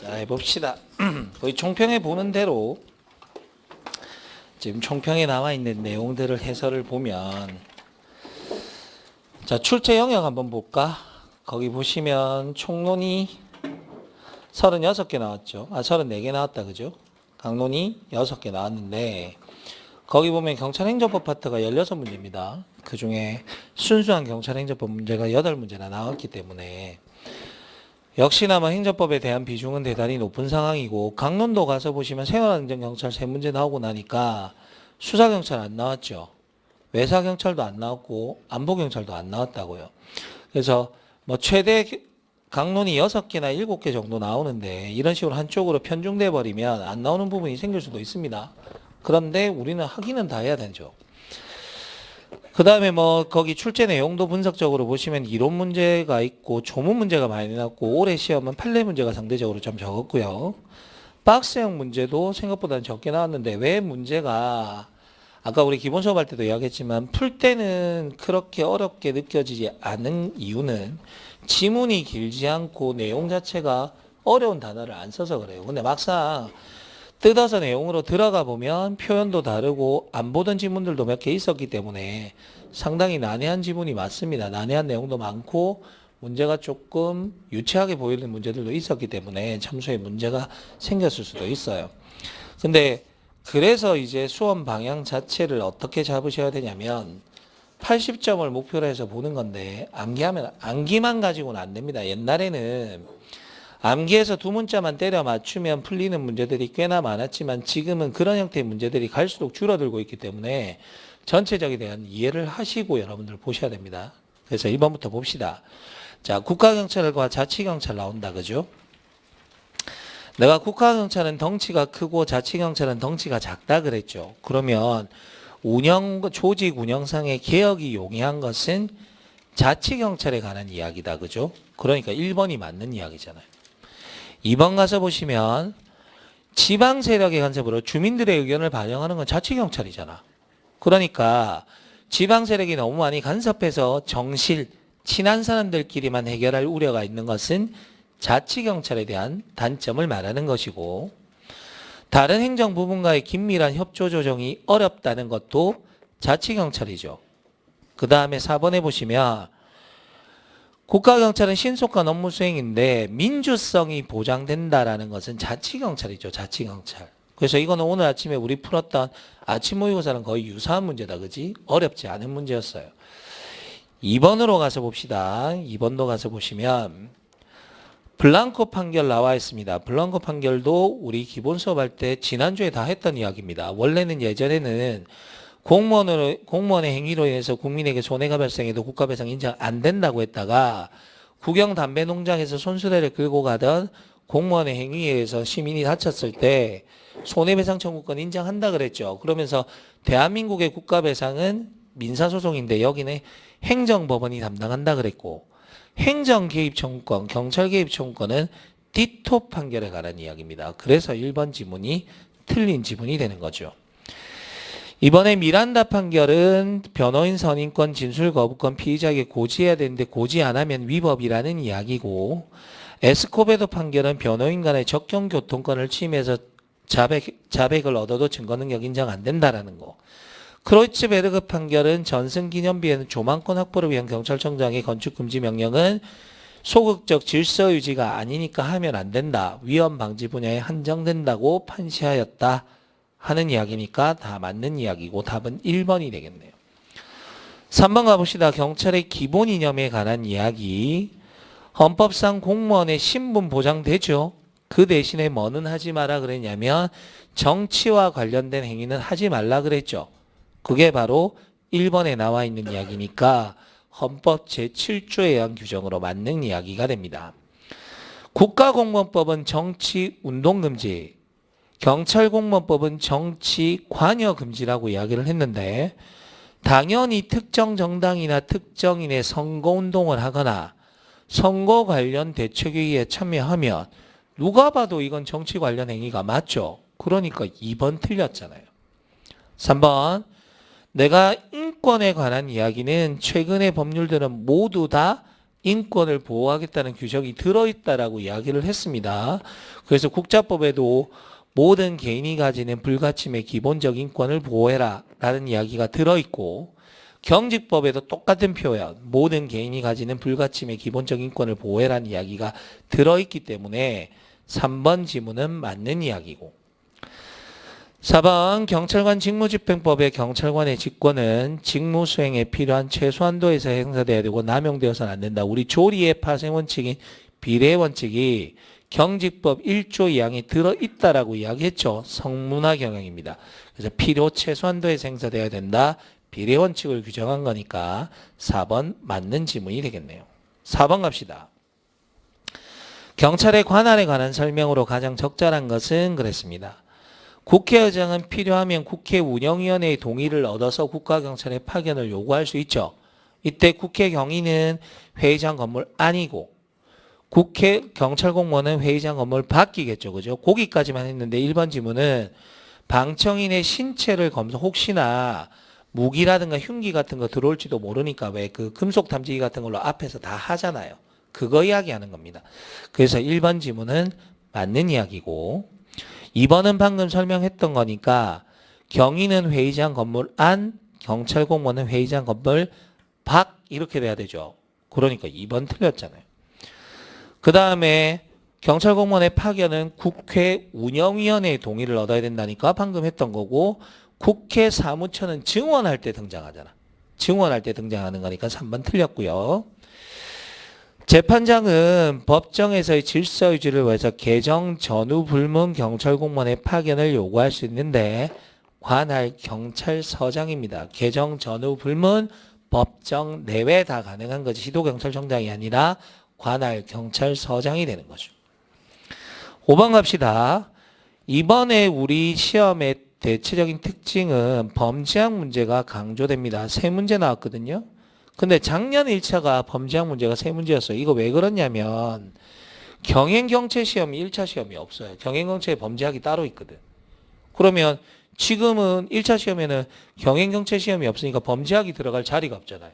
자, 해봅시다. 거의 총평에 보는 대로 지금 총평에 나와 있는 내용들을 해설을 보면, 자, 출제 영역 한번 볼까? 거기 보시면 총론이 36개 나왔죠. 34개 나왔다, 그죠? 강론이 6개 나왔는데, 거기 보면 경찰행정법 파트가 16문제입니다. 그 중에 순수한 경찰행정법 문제가 8문제나 나왔기 때문에, 역시나 행정법에 대한 비중은 대단히 높은 상황이고, 강론도 가서 보시면 생활안전경찰 3문제 나오고 나니까 수사경찰 안 나왔죠. 외사경찰도 안 나왔고 안보경찰도 안 나왔다고요. 그래서 최대 강론이 6개나 7개 정도 나오는데, 이런 식으로 한쪽으로 편중돼 버리면 안 나오는 부분이 생길 수도 있습니다. 그런데 우리는 확인은 다 해야 되죠. 그 다음에 거기 출제 내용도 분석적으로 보시면 이론 문제가 있고 조문 문제가 많이 나왔고, 올해 시험은 판례 문제가 상대적으로 좀 적었고요. 박스형 문제도 생각보다는 적게 나왔는데, 왜 문제가 아까 우리 기본 수업할 때도 이야기했지만 풀 때는 그렇게 어렵게 느껴지지 않은 이유는 지문이 길지 않고 내용 자체가 어려운 단어를 안 써서 그래요. 근데 막상 뜯어서 내용으로 들어가 보면 표현도 다르고 안 보던 지문들도 몇 개 있었기 때문에 상당히 난해한 지문이 많습니다. 난해한 내용도 많고 문제가 조금 유치하게 보이는 문제들도 있었기 때문에 참수에 문제가 생겼을 수도 있어요. 근데 그래서 이제 수험 방향 자체를 어떻게 잡으셔야 되냐면 80점을 목표로 해서 보는 건데, 암기만 가지고는 안 됩니다. 옛날에는 암기해서 2문자만 때려 맞추면 풀리는 문제들이 꽤나 많았지만, 지금은 그런 형태의 문제들이 갈수록 줄어들고 있기 때문에 전체적에 대한 이해를 하시고 여러분들 보셔야 됩니다. 그래서 1번부터 봅시다. 자, 국가경찰과 자치경찰 나온다, 그죠? 내가 국가경찰은 덩치가 크고 자치경찰은 덩치가 작다 그랬죠. 그러면 조직 운영상의 개혁이 용이한 것은 자치경찰에 관한 이야기다, 그죠? 그러니까 1번이 맞는 이야기잖아요. 2번 가서 보시면 지방 세력의 간섭으로 주민들의 의견을 반영하는 건 자치경찰이잖아. 그러니까 지방 세력이 너무 많이 간섭해서 정실, 친한 사람들끼리만 해결할 우려가 있는 것은 자치경찰에 대한 단점을 말하는 것이고, 다른 행정부문과의 긴밀한 협조 조정이 어렵다는 것도 자치경찰이죠. 그 다음에 4번에 보시면 국가경찰은 신속한 업무 수행인데 민주성이 보장된다라는 것은 자치경찰이죠. 자치경찰. 그래서 이거는 오늘 아침에 우리 풀었던 아침 모의고사랑 거의 유사한 문제다, 그지? 어렵지 않은 문제였어요. 2번으로 가서 봅시다. 2번도 가서 보시면 블랑코 판결 나와 있습니다. 블랑코 판결도 우리 기본 수업할 때 지난주에 다 했던 이야기입니다. 원래는 예전에는 공무원의 행위로 인해서 국민에게 손해가 발생해도 국가배상 인정 안 된다고 했다가, 국영 담배 농장에서 손수레를 끌고 가던 공무원의 행위에 의해서 시민이 다쳤을 때 손해배상 청구권 인정한다 그랬죠. 그러면서 대한민국의 국가배상은 민사소송인데 여기는 행정법원이 담당한다 그랬고, 행정개입청구권, 경찰개입청구권은 디토 판결에 관한 이야기입니다. 그래서 1번 지문이 틀린 지문이 되는 거죠. 이번에 미란다 판결은 변호인 선임권, 진술 거부권 피의자에게 고지해야 되는데 고지 안 하면 위법이라는 이야기고, 에스코베도 판결은 변호인 간의 적경교통권을 침해해서 자백을 얻어도 증거 능력 인정 안 된다라는 거. 크로이츠베르그 판결은 전승기념비에는 조망권 확보를 위한 경찰청장의 건축금지 명령은 소극적 질서 유지가 아니니까 하면 안 된다, 위험 방지 분야에 한정된다고 판시하였다 하는 이야기니까 다 맞는 이야기고 답은 1번이 되겠네요. 3번 가봅시다. 경찰의 기본 이념에 관한 이야기. 헌법상 공무원의 신분 보장되죠. 그 대신에 뭐는 하지 마라 그랬냐면 정치와 관련된 행위는 하지 말라 그랬죠. 그게 바로 1번에 나와 있는 이야기니까 헌법 제7조에 의한 규정으로 맞는 이야기가 됩니다. 국가공무원법은 정치운동금지, 경찰공무원법은 정치관여금지라고 이야기를 했는데, 당연히 특정 정당이나 특정인의 선거운동을 하거나 선거 관련 대책회의에 참여하면 누가 봐도 이건 정치 관련 행위가 맞죠. 그러니까 2번 틀렸잖아요. 3번, 내가 인권에 관한 이야기는 최근의 법률들은 모두 다 인권을 보호하겠다는 규정이 들어있다라고 이야기를 했습니다. 그래서 국자법에도 모든 개인이 가지는 불가침의 기본적 인권을 보호해라 라는 이야기가 들어있고, 경직법에도 똑같은 표현, 모든 개인이 가지는 불가침의 기본적 인권을 보호해라는 이야기가 들어있기 때문에 3번 지문은 맞는 이야기고, 4번 경찰관 직무집행법의 경찰관의 직권은 직무 수행에 필요한 최소한도에서 행사돼야 되고 남용되어서는 안 된다. 우리 조리의 파생 원칙인 비례 원칙이 경직법 1조 2항에 들어있다라고 이야기했죠. 성문화 경영입니다. 그래서 필요 최소한도에서 행사돼야 된다. 비례 원칙을 규정한 거니까 4번 맞는 지문이 되겠네요. 4번 갑시다. 경찰의 관할에 관한 설명으로 가장 적절한 것은 그랬습니다. 국회의장은 필요하면 국회 운영위원회의 동의를 얻어서 국가경찰의 파견을 요구할 수 있죠. 이때 국회 경위는 회의장 건물 안이고 국회 경찰 공무원은 회의장 건물 밖이겠죠. 그죠? 거기까지만 했는데 1번 지문은 방청인의 신체를 검사, 혹시나 무기라든가 흉기 같은 거 들어올지도 모르니까 왜 그 금속 탐지기 같은 걸로 앞에서 다 하잖아요. 그거 이야기하는 겁니다. 그래서 1번 지문은 맞는 이야기고, 2번은 방금 설명했던 거니까 경위는 회의장 건물 안, 경찰 공무원은 회의장 건물 밖 이렇게 돼야 되죠. 그러니까 2번 틀렸잖아요. 그 다음에 경찰 공무원의 파견은 국회 운영위원회의 동의를 얻어야 된다니까 방금 했던 거고, 국회 사무처는 증원할 때 등장하잖아. 증원할 때 등장하는 거니까 3번 틀렸고요. 재판장은 법정에서의 질서 유지를 위해서 개정 전후 불문 경찰 공무원의 파견을 요구할 수 있는데 관할 경찰서장입니다. 개정 전후 불문 법정 내외 다 가능한 거지. 시도경찰청장이 아니라 관할 경찰서장이 되는 거죠. 5번 갑시다. 이번에 우리 시험의 대체적인 특징은 범죄학 문제가 강조됩니다. 3문제 나왔거든요. 근데 작년 1차가 범죄학 문제가 3문제였어요. 이거 왜 그러냐면 경행경채 시험이 1차 시험이 없어요. 경행경채에 범죄학이 따로 있거든. 그러면 지금은 1차 시험에는 경행경채 시험이 없으니까 범죄학이 들어갈 자리가 없잖아요.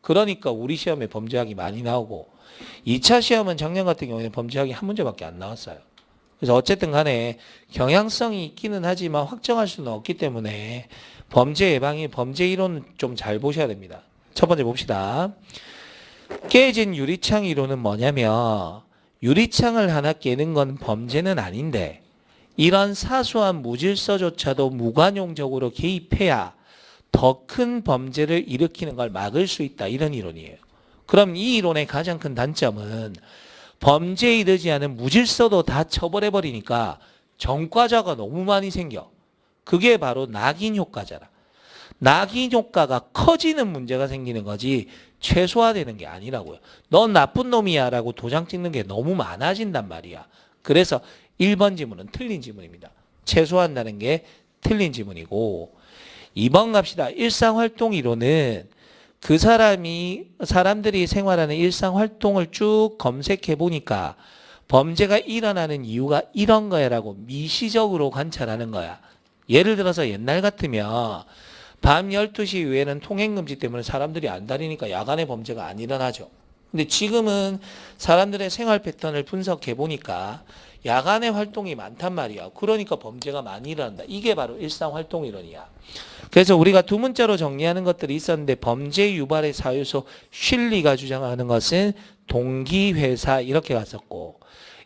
그러니까 우리 시험에 범죄학이 많이 나오고, 2차 시험은 작년 같은 경우에는 범죄학이 한 문제밖에 안 나왔어요. 그래서 어쨌든 간에 경향성이 있기는 하지만 확정할 수는 없기 때문에 범죄 예방이 범죄 이론은 좀 잘 보셔야 됩니다. 첫 번째 봅시다. 깨진 유리창 이론은 뭐냐면 유리창을 하나 깨는 건 범죄는 아닌데 이런 사소한 무질서조차도 무관용적으로 개입해야 더 큰 범죄를 일으키는 걸 막을 수 있다. 이런 이론이에요. 그럼 이 이론의 가장 큰 단점은 범죄에 이르지 않은 무질서도 다 처벌해버리니까 전과자가 너무 많이 생겨. 그게 바로 낙인 효과잖아. 낙인 효과가 커지는 문제가 생기는 거지 최소화되는 게 아니라고요. 넌 나쁜 놈이야 라고 도장 찍는 게 너무 많아진단 말이야. 그래서 1번 지문은 틀린 지문입니다. 최소화한다는 게 틀린 지문이고, 2번 갑시다. 일상활동 이론은 그 사람들이 생활하는 일상활동을 쭉 검색해 보니까 범죄가 일어나는 이유가 이런 거야 라고 미시적으로 관찰하는 거야. 예를 들어서 옛날 같으면 밤 12시 이후에는 통행금지 때문에 사람들이 안 다니니까 야간에 범죄가 안 일어나죠. 근데 지금은 사람들의 생활 패턴을 분석해 보니까 야간에 활동이 많단 말이야. 그러니까 범죄가 많이 일어난다. 이게 바로 일상활동이론이야. 그래서 우리가 두 문자로 정리하는 것들이 있었는데 범죄 유발의 사유소 쉴리가 주장하는 것은 동기회사 이렇게 갔었고,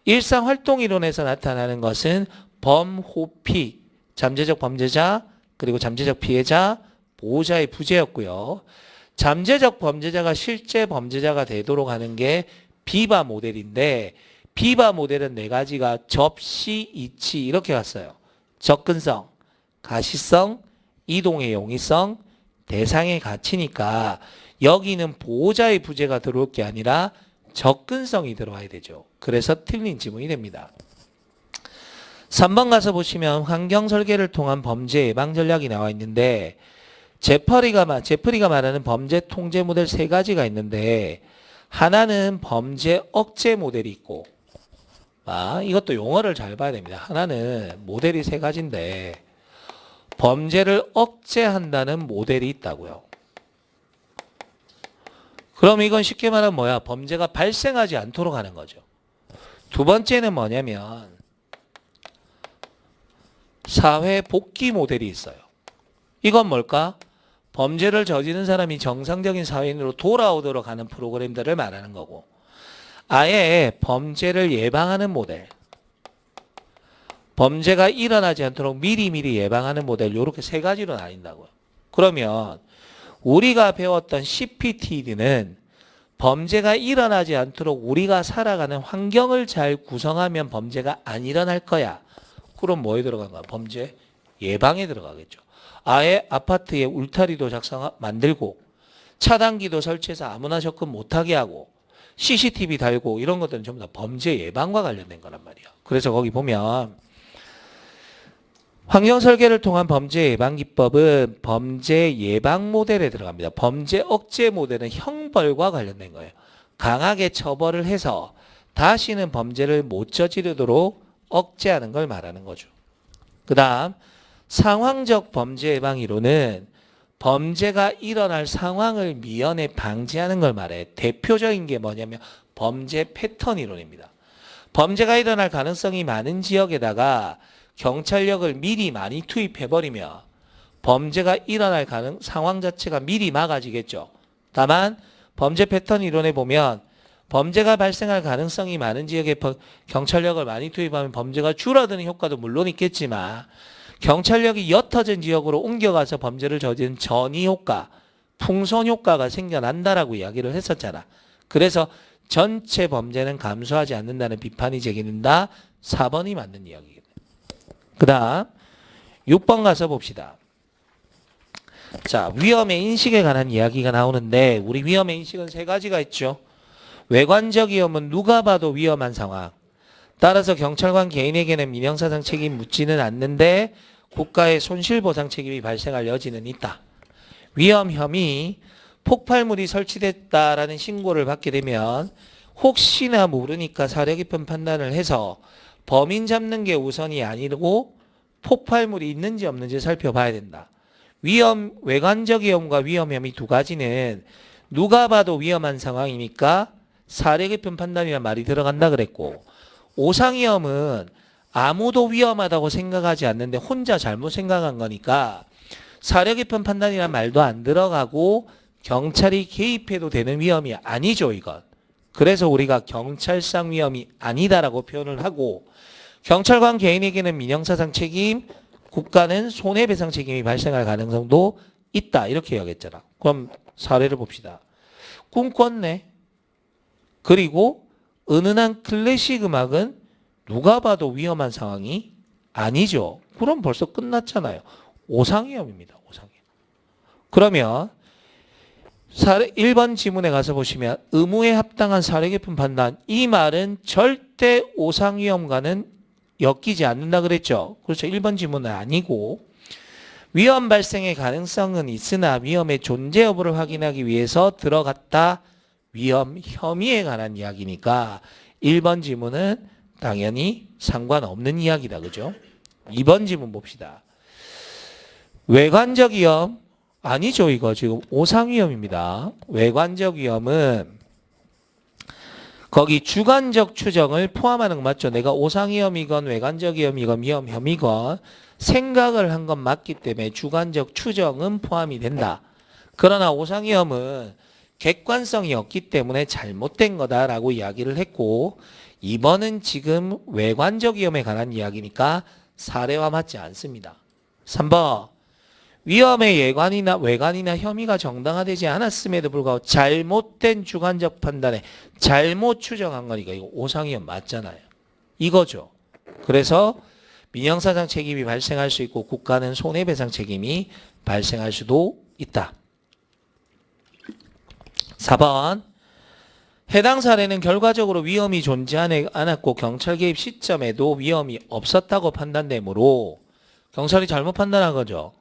일상활동이론에서 나타나는 것은 범호피, 잠재적 범죄자 그리고 잠재적 피해자, 보호자의 부재였고요. 잠재적 범죄자가 실제 범죄자가 되도록 하는 게 비바 모델인데, 비바 모델은 4가지가 접시, 이치 이렇게 갔어요. 접근성, 가시성, 이동의 용이성, 대상의 가치니까 여기는 보호자의 부재가 들어올 게 아니라 접근성이 들어와야 되죠. 그래서 틀린 지문이 됩니다. 3번 가서 보시면 환경 설계를 통한 범죄 예방 전략이 나와 있는데, 제프리가 말하는 범죄 통제 모델 3가지가 있는데, 하나는 범죄 억제 모델이 있고, 이것도 용어를 잘 봐야 됩니다. 하나는 모델이 3가지인데 범죄를 억제한다는 모델이 있다고요. 그럼 이건 쉽게 말하면 뭐야? 범죄가 발생하지 않도록 하는 거죠. 두 번째는 뭐냐면 사회 복귀 모델이 있어요. 이건 뭘까? 범죄를 저지른 사람이 정상적인 사회인으로 돌아오도록 하는 프로그램들을 말하는 거고, 아예 범죄를 예방하는 모델, 범죄가 일어나지 않도록 미리미리 예방하는 모델, 이렇게 세 가지로 나뉜다고요. 그러면 우리가 배웠던 CPTD는 범죄가 일어나지 않도록 우리가 살아가는 환경을 잘 구성하면 범죄가 안 일어날 거야. 그럼 뭐에 들어간 거야? 범죄 예방에 들어가겠죠. 아예 아파트에 울타리도 만들고 차단기도 설치해서 아무나 접근 못하게 하고 CCTV 달고 이런 것들은 전부 다 범죄 예방과 관련된 거란 말이야. 그래서 거기 보면 환경 설계를 통한 범죄 예방 기법은 범죄 예방 모델에 들어갑니다. 범죄 억제 모델은 형벌과 관련된 거예요. 강하게 처벌을 해서 다시는 범죄를 못 저지르도록 억제하는 걸 말하는 거죠. 그 다음 상황적 범죄 예방 이론은 범죄가 일어날 상황을 미연에 방지하는 걸 말해. 대표적인 게 뭐냐면 범죄 패턴 이론입니다. 범죄가 일어날 가능성이 많은 지역에다가 경찰력을 미리 많이 투입해버리면 범죄가 일어날 상황 자체가 미리 막아지겠죠. 다만 범죄 패턴 이론에 보면 범죄가 발생할 가능성이 많은 지역에 경찰력을 많이 투입하면 범죄가 줄어드는 효과도 물론 있겠지만 경찰력이 옅어진 지역으로 옮겨가서 범죄를 저지른 전이 효과, 풍선 효과가 생겨난다라고 이야기를 했었잖아. 그래서 전체 범죄는 감소하지 않는다는 비판이 제기된다. 4번이 맞는 이야기겠네. 그 다음 6번 가서 봅시다. 자, 위험의 인식에 관한 이야기가 나오는데 우리 위험의 인식은 세 가지가 있죠. 외관적 위험은 누가 봐도 위험한 상황. 따라서 경찰관 개인에게는 민형사상 책임 묻지는 않는데 국가의 손실보상 책임이 발생할 여지는 있다. 위험 혐의, 폭발물이 설치됐다라는 신고를 받게 되면 혹시나 모르니까 사려 깊은 판단을 해서 범인 잡는 게 우선이 아니고 폭발물이 있는지 없는지 살펴봐야 된다. 외관적 위험과 위험 혐의 두 가지는 누가 봐도 위험한 상황이니까 사려 깊은 판단이라는 말이 들어간다 그랬고, 오상 위험은 아무도 위험하다고 생각하지 않는데 혼자 잘못 생각한 거니까 사려 깊은 판단이란 말도 안 들어가고 경찰이 개입해도 되는 위험이 아니죠, 이건. 그래서 우리가 경찰상 위험이 아니다라고 표현을 하고, 경찰관 개인에게는 민형사상 책임, 국가는 손해배상 책임이 발생할 가능성도 있다, 이렇게 이야기했잖아. 그럼 사례를 봅시다. 꿈꿨네. 그리고 은은한 클래식 음악은 누가 봐도 위험한 상황이 아니죠. 그럼 벌써 끝났잖아요. 오상위험입니다. 오상위험. 그러면 1번 지문에 가서 보시면 의무에 합당한 사려 깊은 판단, 이 말은 절대 오상위험과는 엮이지 않는다 그랬죠. 그렇죠. 1번 지문은 아니고 위험 발생의 가능성은 있으나 위험의 존재 여부를 확인하기 위해서 들어갔다. 위험 혐의에 관한 이야기니까 1번 지문은 당연히 상관없는 이야기다. 그죠? 2번 지문 봅시다. 외관적 위험 아니죠. 이거 지금 오상 위험입니다. 외관적 위험은 거기 주관적 추정을 포함하는 거 맞죠? 내가 오상 위험이건 외관적 위험이건 위험 혐의건 생각을 한 건 맞기 때문에 주관적 추정은 포함이 된다. 그러나 오상 위험은 객관성이 없기 때문에 잘못된 거다라고 이야기를 했고, 2번은 지금 외관적 위험에 관한 이야기니까 사례와 맞지 않습니다. 3번 위험의 외관이나 혐의가 정당화되지 않았음에도 불구하고 잘못된 주관적 판단에 잘못 추정한 거니까 이거 오상위험 맞잖아요. 이거죠. 그래서 민형사상 책임이 발생할 수 있고 국가는 손해배상 책임이 발생할 수도 있다. 4번 해당 사례는 결과적으로 위험이 존재하지 않았고 경찰 개입 시점에도 위험이 없었다고 판단되므로 경찰이 잘못 판단한 거죠.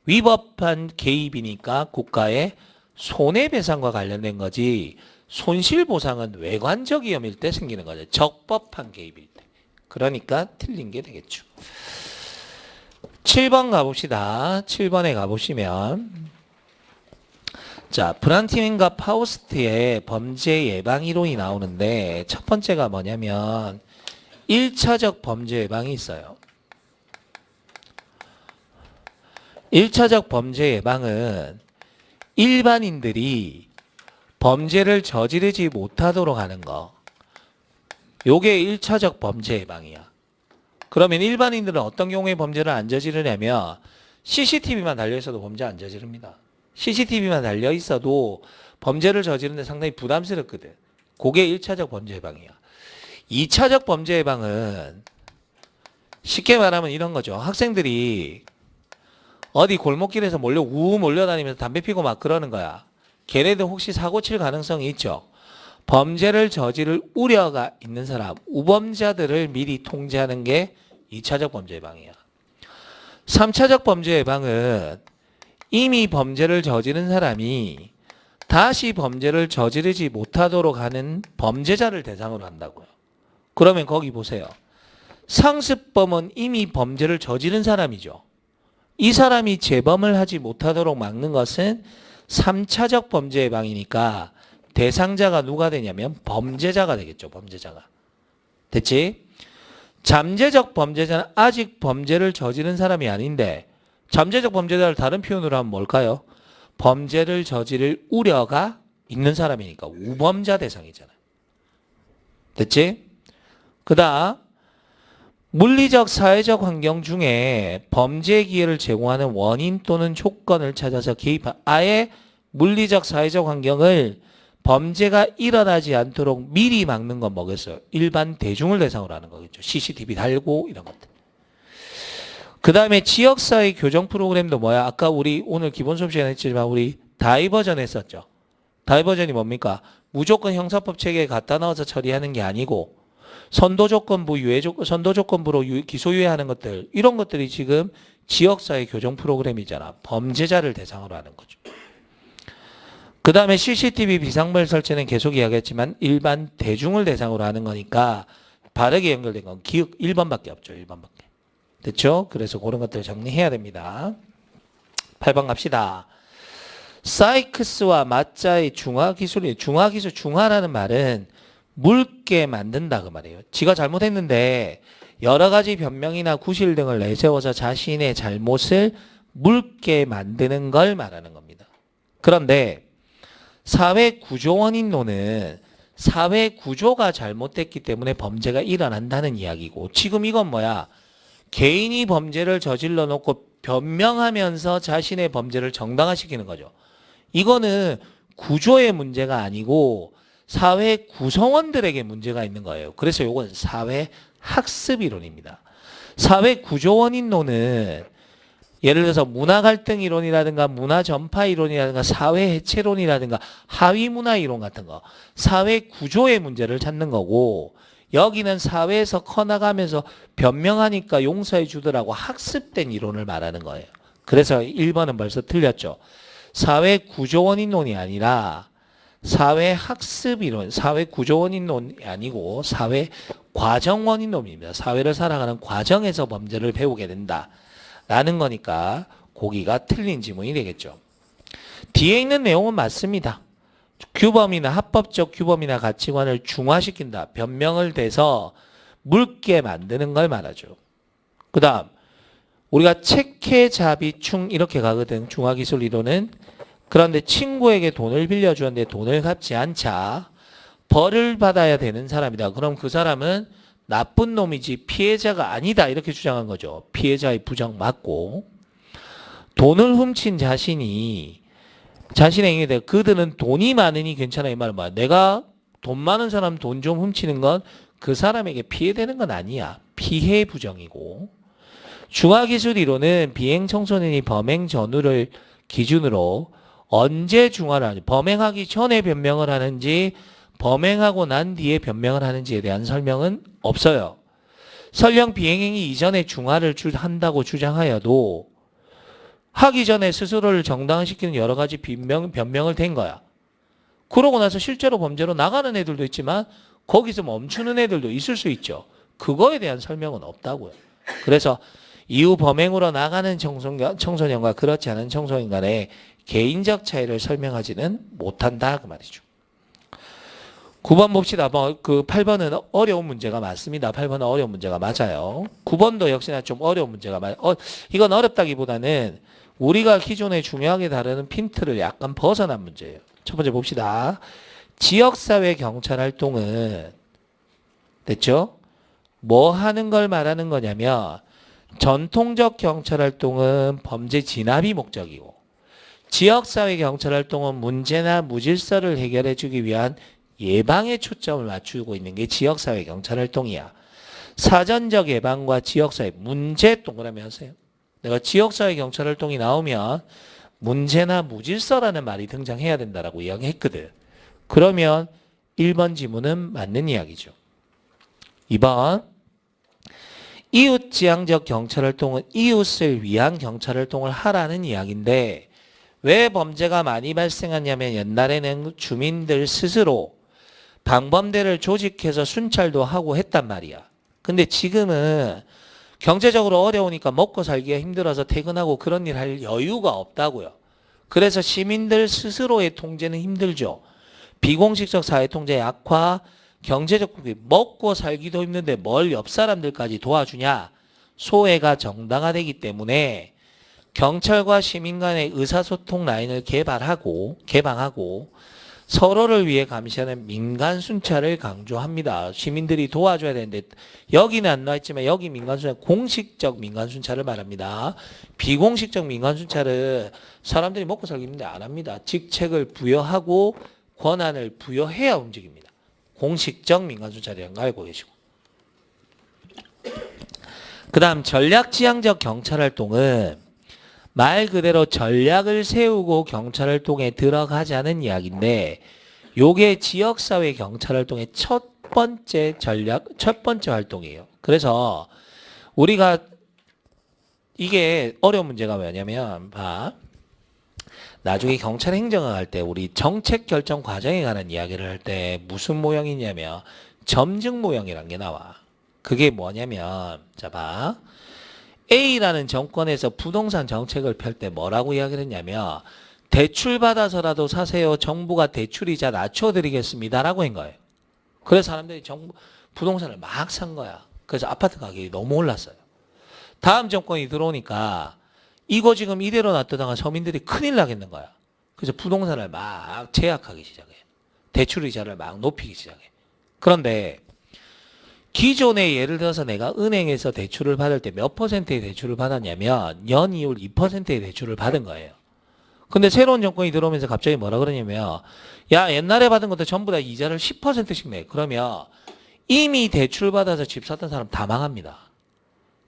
위법한 개입이니까 국가의 손해배상과 관련된 거지 손실보상은 외관적 위험일 때 생기는 거죠. 적법한 개입일 때. 그러니까 틀린 게 되겠죠. 7번 가봅시다. 7번에 가보시면 자, 브란티맨과 파우스트의 범죄 예방 이론이 나오는데 첫 번째가 뭐냐면 1차적 범죄 예방이 있어요. 1차적 범죄 예방은 일반인들이 범죄를 저지르지 못하도록 하는 거. 요게 1차적 범죄 예방이야. 그러면 일반인들은 어떤 경우에 범죄를 안 저지르냐면 CCTV만 달려있어도 범죄 안 저지릅니다. CCTV만 달려있어도 범죄를 저지르는데 상당히 부담스럽거든. 그게 1차적 범죄 예방이야. 2차적 범죄 예방은 쉽게 말하면 이런 거죠. 학생들이 어디 골목길에서 몰려다니면서 담배 피고 막 그러는 거야. 걔네들 혹시 사고 칠 가능성이 있죠. 범죄를 저지를 우려가 있는 사람, 우범자들을 미리 통제하는 게 2차적 범죄 예방이야. 3차적 범죄 예방은 이미 범죄를 저지른 사람이 다시 범죄를 저지르지 못하도록 하는 범죄자를 대상으로 한다고요. 그러면 거기 보세요. 상습범은 이미 범죄를 저지른 사람이죠. 이 사람이 재범을 하지 못하도록 막는 것은 3차적 범죄 예방이니까 대상자가 누가 되냐면 범죄자가 되겠죠. 범죄자가. 됐지? 잠재적 범죄자는 아직 범죄를 저지른 사람이 아닌데 잠재적 범죄자를 다른 표현으로 하면 뭘까요? 범죄를 저지를 우려가 있는 사람이니까 우범자 대상이잖아요. 됐지? 그 다음 물리적 사회적 환경 중에 범죄 기회를 제공하는 원인 또는 조건을 찾아서 개입한 아예 물리적 사회적 환경을 범죄가 일어나지 않도록 미리 막는 건 뭐겠어요? 일반 대중을 대상으로 하는 거겠죠. CCTV 달고 이런 것들. 그 다음에 지역사회 교정 프로그램도 뭐야? 아까 우리 오늘 기본 수업 시간에 했지만 우리 다이버전 했었죠. 다이버전이 뭡니까? 무조건 형사법 체계에 갖다 넣어서 처리하는 게 아니고 선도조건부, 선도조건부로 기소유예하는 것들 이런 것들이 지금 지역사회 교정 프로그램이잖아. 범죄자를 대상으로 하는 거죠. 그 다음에 CCTV 비상벨 설치는 계속 이야기했지만 일반 대중을 대상으로 하는 거니까 바르게 연결된 건 기억 1번밖에 없죠. 1번밖에. 됐죠? 그래서 그런 것들 정리해야 됩니다. 8번 갑시다. 사이크스와 마자의 중화기술이 중화라는 말은 묽게 만든다 그 말이에요. 지가 잘못했는데 여러 가지 변명이나 구실 등을 내세워서 자신의 잘못을 묽게 만드는 걸 말하는 겁니다. 그런데 사회구조원인론은 사회구조가 잘못됐기 때문에 범죄가 일어난다는 이야기고 지금 이건 뭐야? 개인이 범죄를 저질러 놓고 변명하면서 자신의 범죄를 정당화시키는 거죠. 이거는 구조의 문제가 아니고 사회 구성원들에게 문제가 있는 거예요. 그래서 이건 사회학습이론입니다. 사회구조원인론은 예를 들어서 문화갈등이론이라든가 문화전파이론이라든가 사회해체론이라든가 하위문화이론 같은 거 사회구조의 문제를 찾는 거고 여기는 사회에서 커나가면서 변명하니까 용서해 주더라고 학습된 이론을 말하는 거예요. 그래서 1번은 벌써 틀렸죠. 사회구조원인론이 아니라 사회학습이론, 사회구조원인론이 아니고 사회과정원인론입니다. 사회를 살아가는 과정에서 범죄를 배우게 된다라는 거니까 거기가 틀린 지문이 되겠죠. 뒤에 있는 내용은 맞습니다. 규범이나 합법적 규범이나 가치관을 중화시킨다. 변명을 대서 묽게 만드는 걸 말하죠. 그 다음 우리가 체계자비충 이렇게 가거든. 중화기술 이론은. 그런데 친구에게 돈을 빌려주었는데 돈을 갚지 않자 벌을 받아야 되는 사람이다. 그럼 그 사람은 나쁜 놈이지 피해자가 아니다. 이렇게 주장한 거죠. 피해자의 부정 맞고 돈을 훔친 자신의 행위에 대해 그들은 돈이 많으니 괜찮아. 이 말은 뭐야? 내가 돈 많은 사람 돈 좀 훔치는 건 그 사람에게 피해되는 건 아니야. 피해 부정이고 중화기술 이론은 비행 청소년이 범행 전후를 기준으로 언제 중화를 하는지 범행하기 전에 변명을 하는지 범행하고 난 뒤에 변명을 하는지에 대한 설명은 없어요. 설령 비행행위 이전에 중화를 한다고 주장하여도 하기 전에 스스로를 정당화시키는 여러 가지 변명을 댄 거야. 그러고 나서 실제로 범죄로 나가는 애들도 있지만 거기서 멈추는 애들도 있을 수 있죠. 그거에 대한 설명은 없다고요. 그래서 이후 범행으로 나가는 청소년과 그렇지 않은 청소년 간에 개인적 차이를 설명하지는 못한다 그 말이죠. 9번 봅시다. 그 8번은 어려운 문제가 맞습니다. 8번은 어려운 문제가 맞아요. 9번도 역시나 좀 어려운 문제가 맞아요. 이건 어렵다기보다는 우리가 기존에 중요하게 다루는 핀트를 약간 벗어난 문제예요. 첫 번째 봅시다. 지역사회 경찰활동은 됐죠? 뭐 하는 걸 말하는 거냐면 전통적 경찰활동은 범죄 진압이 목적이고 지역사회 경찰활동은 문제나 무질서를 해결해주기 위한 예방에 초점을 맞추고 있는 게 지역사회 경찰활동이야. 사전적 예방과 지역사회 문제 동그라미 하세요. 내가 지역사회 경찰활동이 나오면 문제나 무질서라는 말이 등장해야 된다라고 이야기했거든. 그러면 1번 지문은 맞는 이야기죠. 2번 이웃지향적 경찰활동은 이웃을 위한 경찰활동을 하라는 이야기인데 왜 범죄가 많이 발생하냐면 옛날에는 주민들 스스로 방범대를 조직해서 순찰도 하고 했단 말이야. 근데 지금은 경제적으로 어려우니까 먹고 살기가 힘들어서 퇴근하고 그런 일 할 여유가 없다고요. 그래서 시민들 스스로의 통제는 힘들죠. 비공식적 사회통제 약화, 경제적 부귀, 먹고 살기도 힘든데 뭘 옆 사람들까지 도와주냐. 소외가 정당화되기 때문에 경찰과 시민 간의 의사소통 라인을 개방하고 서로를 위해 감시하는 민간 순찰을 강조합니다. 시민들이 도와줘야 되는데 여기는 안 나와있지만 여기 민간 순찰 공식적 민간 순찰을 말합니다. 비공식적 민간 순찰은 사람들이 먹고 살기 힘든데 안 합니다. 직책을 부여하고 권한을 부여해야 움직입니다. 공식적 민간 순찰이라는 거 알고 계시고. 그 다음 전략지향적 경찰활동은 말 그대로 전략을 세우고 경찰활동에 들어가자는 이야기인데 요게 지역사회 경찰활동의 첫 번째 활동이에요. 그래서 우리가 이게 어려운 문제가 뭐냐면 나중에 경찰 행정을 할 때 우리 정책 결정 과정에 관한 이야기를 할 때 무슨 모형이냐면 점증 모형이라는 게 나와. 그게 뭐냐면 A라는 정권에서 부동산 정책을 펼 때 뭐라고 이야기를 했냐면 대출 받아서라도 사세요. 정부가 대출이자 낮춰드리겠습니다. 라고 한 거예요. 그래서 사람들이 부동산을 막 산 거야. 그래서 아파트 가격이 너무 올랐어요. 다음 정권이 들어오니까 이거 지금 이대로 놔두다가 서민들이 큰일 나겠는 거야. 그래서 부동산을 막 제약하기 시작해. 대출이자를 막 높이기 시작해. 그런데 기존에 예를 들어서 내가 은행에서 대출을 받을 때 몇 퍼센트의 대출을 받았냐면 연이율 2%의 대출을 받은 거예요. 근데 새로운 정권이 들어오면서 갑자기 뭐라 그러냐면 야 옛날에 받은 것도 전부 다 이자를 10%씩 내. 그러면 이미 대출 받아서 집 샀던 사람 다 망합니다.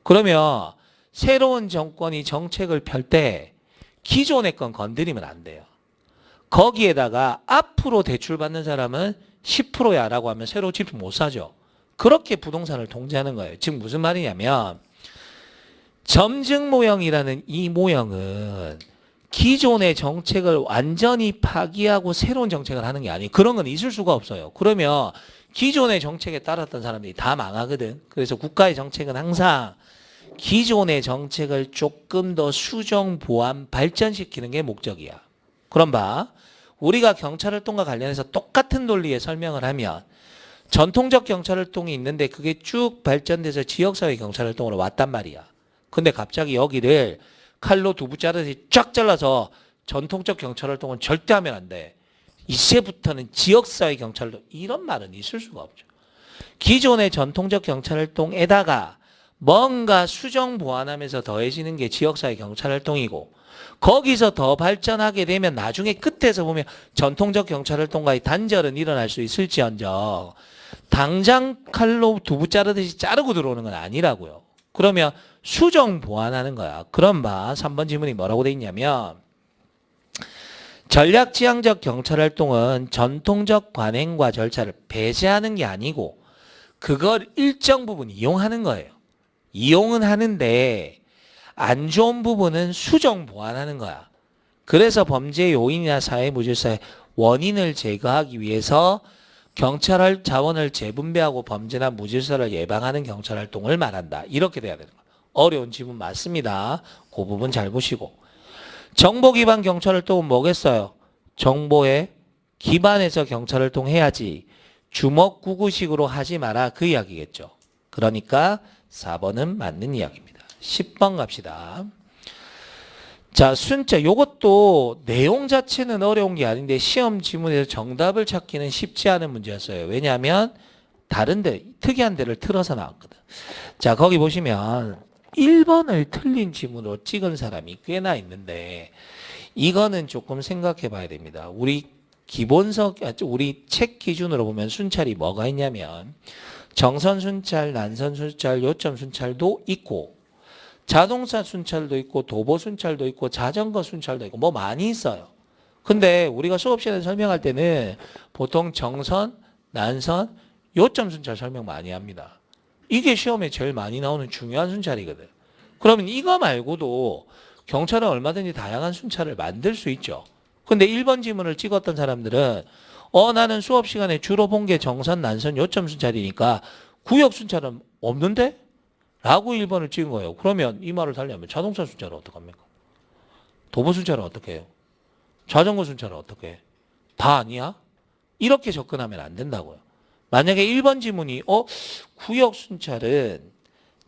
그러면 새로운 정권이 정책을 펼 때 기존의 건 건드리면 안 돼요. 거기에다가 앞으로 대출 받는 사람은 10%야 라고 하면 새로 집 못 사죠. 그렇게 부동산을 통제하는 거예요. 지금 무슨 말이냐면 점증 모형이라는 이 모형은 기존의 정책을 완전히 파기하고 새로운 정책을 하는 게 아니에요. 그런 건 있을 수가 없어요. 그러면 기존의 정책에 따랐던 사람들이 다 망하거든. 그래서 국가의 정책은 항상 기존의 정책을 조금 더 수정, 보완, 발전시키는 게 목적이야. 그럼 우리가 경찰활동과 관련해서 똑같은 논리에 설명을 하면 전통적 경찰활동이 있는데 그게 쭉 발전돼서 지역사회 경찰활동으로 왔단 말이야. 근데 갑자기 여기를 칼로 두부 자르듯이 쫙 잘라서 전통적 경찰활동은 절대 하면 안 돼. 이제부터는 지역사회 경찰활동 이런 말은 있을 수가 없죠. 기존의 전통적 경찰활동에다가 뭔가 수정 보완하면서 더해지는 게 지역사회 경찰활동이고 거기서 더 발전하게 되면 나중에 끝에서 보면 전통적 경찰활동과의 단절은 일어날 수 있을지언정 당장 칼로 두부 자르듯이 자르고 들어오는 건 아니라고요. 그러면 수정 보완하는 거야. 그럼 3번 질문이 뭐라고 돼 있냐면 전략지향적 경찰활동은 전통적 관행과 절차를 배제하는 게 아니고 그걸 일정 부분 이용하는 거예요. 이용은 하는데 안 좋은 부분은 수정 보완하는 거야. 그래서 범죄 요인이나 사회 무질서의 원인을 제거하기 위해서 경찰 자원을 재분배하고 범죄나 무질서를 예방하는 경찰활동을 말한다. 이렇게 돼야 되는 거야. 어려운 질문 맞습니다. 그 부분 잘 보시고. 정보 기반 경찰활동은 뭐겠어요? 정보에 기반해서 경찰활동해야지 주먹구구식으로 하지 마라 그 이야기겠죠. 그러니까 4번은 맞는 이야기입니다. 10번 갑시다. 자, 순자 요것도 내용 자체는 어려운 게 아닌데 시험 지문에서 정답을 찾기는 쉽지 않은 문제였어요. 왜냐하면 다른 데 특이한 데를 틀어서 나왔거든. 자, 거기 보시면 1번을 틀린 지문으로 찍은 사람이 꽤나 있는데 이거는 조금 생각해 봐야 됩니다. 우리 우리 책 기준으로 보면 순찰이 뭐가 있냐면 정선 순찰, 난선 순찰, 요점 순찰도 있고 자동차 순찰도 있고 도보 순찰도 있고 자전거 순찰도 있고 뭐 많이 있어요. 근데 우리가 수업 시간에 설명할 때는 보통 정선, 난선, 요점 순찰 설명 많이 합니다. 이게 시험에 제일 많이 나오는 중요한 순찰이거든. 그러면 이거 말고도 경찰은 얼마든지 다양한 순찰을 만들 수 있죠. 근데 1번 지문을 찍었던 사람들은 나는 수업 시간에 주로 본 게 정선, 난선, 요점 순찰이니까 구역 순찰은 없는데? 라고 1번을 찍은 거예요. 그러면 이 말을 달리하면 자동차 순찰은 어떡합니까? 도보 순찰은 어떻게 해요? 자전거 순찰은 어떻게 해? 다 아니야? 이렇게 접근하면 안 된다고요. 만약에 1번 지문이 구역 순찰은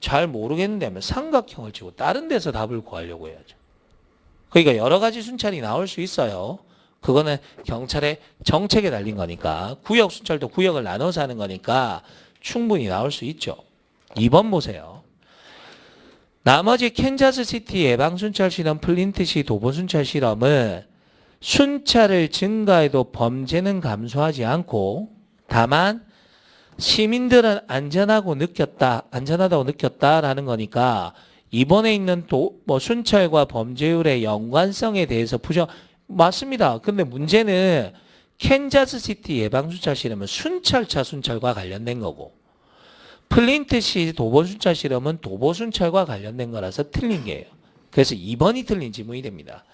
잘 모르겠는데 하면 삼각형을 치고 다른 데서 답을 구하려고 해야죠. 그러니까 여러 가지 순찰이 나올 수 있어요. 그거는 경찰의 정책에 달린 거니까 구역 순찰도 구역을 나눠서 하는 거니까 충분히 나올 수 있죠. 2번 보세요. 나머지 캔자스시티 예방순찰 실험, 플린트시 도보순찰 실험은 순찰을 증가해도 범죄는 감소하지 않고 다만 시민들은 안전하다고 느꼈다라는 거니까 이번에 있는 순찰과 범죄율의 연관성에 대해서 맞습니다. 근데 문제는 캔자스시티 예방순찰 실험은 순찰차 순찰과 관련된 거고 플린트시 도보순찰 실험은 도보순찰과 관련된 거라서 틀린 게예요. 그래서 2번이 틀린 지문이 됩니다.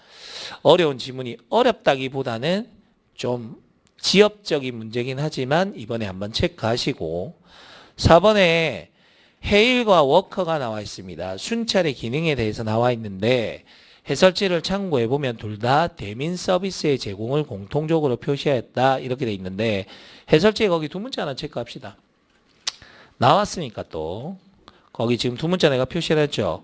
어려운 지문이 어렵다기보다는 좀 지엽적인 문제긴 하지만 이번에 한번 체크하시고 4번에 해일과 워커가 나와 있습니다. 순찰의 기능에 대해서 나와 있는데 해설지를 참고해보면 둘 다 대민 서비스의 제공을 공통적으로 표시했다 이렇게 돼 있는데 해설지에 거기 두 문자 하나 체크합시다. 나왔으니까 또 거기 지금 두 문자 내가 표시를 했죠.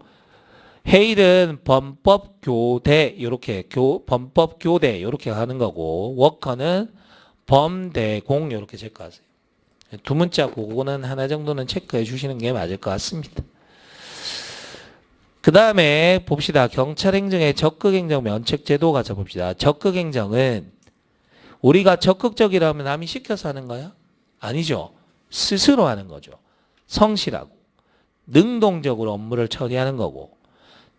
해일은 범법교대 이렇게 범법교대 이렇게 하는 거고 워커는 범대공 이렇게 체크하세요. 두 문자 그거는 하나 정도는 체크해 주시는 게 맞을 것 같습니다. 그 다음에 봅시다. 경찰행정의 적극행정 면책제도 가서 봅시다. 적극행정은 우리가 적극적이라면 남이 시켜서 하는 거야? 아니죠. 스스로 하는 거죠. 성실하고 능동적으로 업무를 처리하는 거고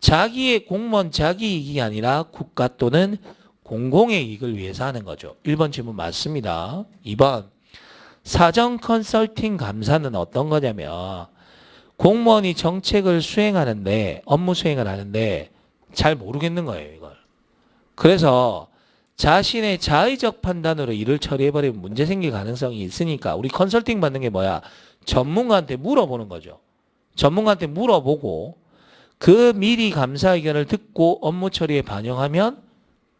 자기의 공무원 자기 이익이 아니라 국가 또는 공공의 이익을 위해서 하는 거죠. 1번 질문 맞습니다. 2번 사전 컨설팅 감사는 어떤 거냐면 공무원이 정책을 수행하는데 업무 수행을 하는데 잘 모르겠는 거예요. 이걸. 그래서 자신의 자의적 판단으로 일을 처리해버리면 문제 생길 가능성이 있으니까 우리 컨설팅 받는 게 뭐야? 전문가한테 물어보는 거죠. 전문가한테 물어보고 그 미리 감사 의견을 듣고 업무 처리에 반영하면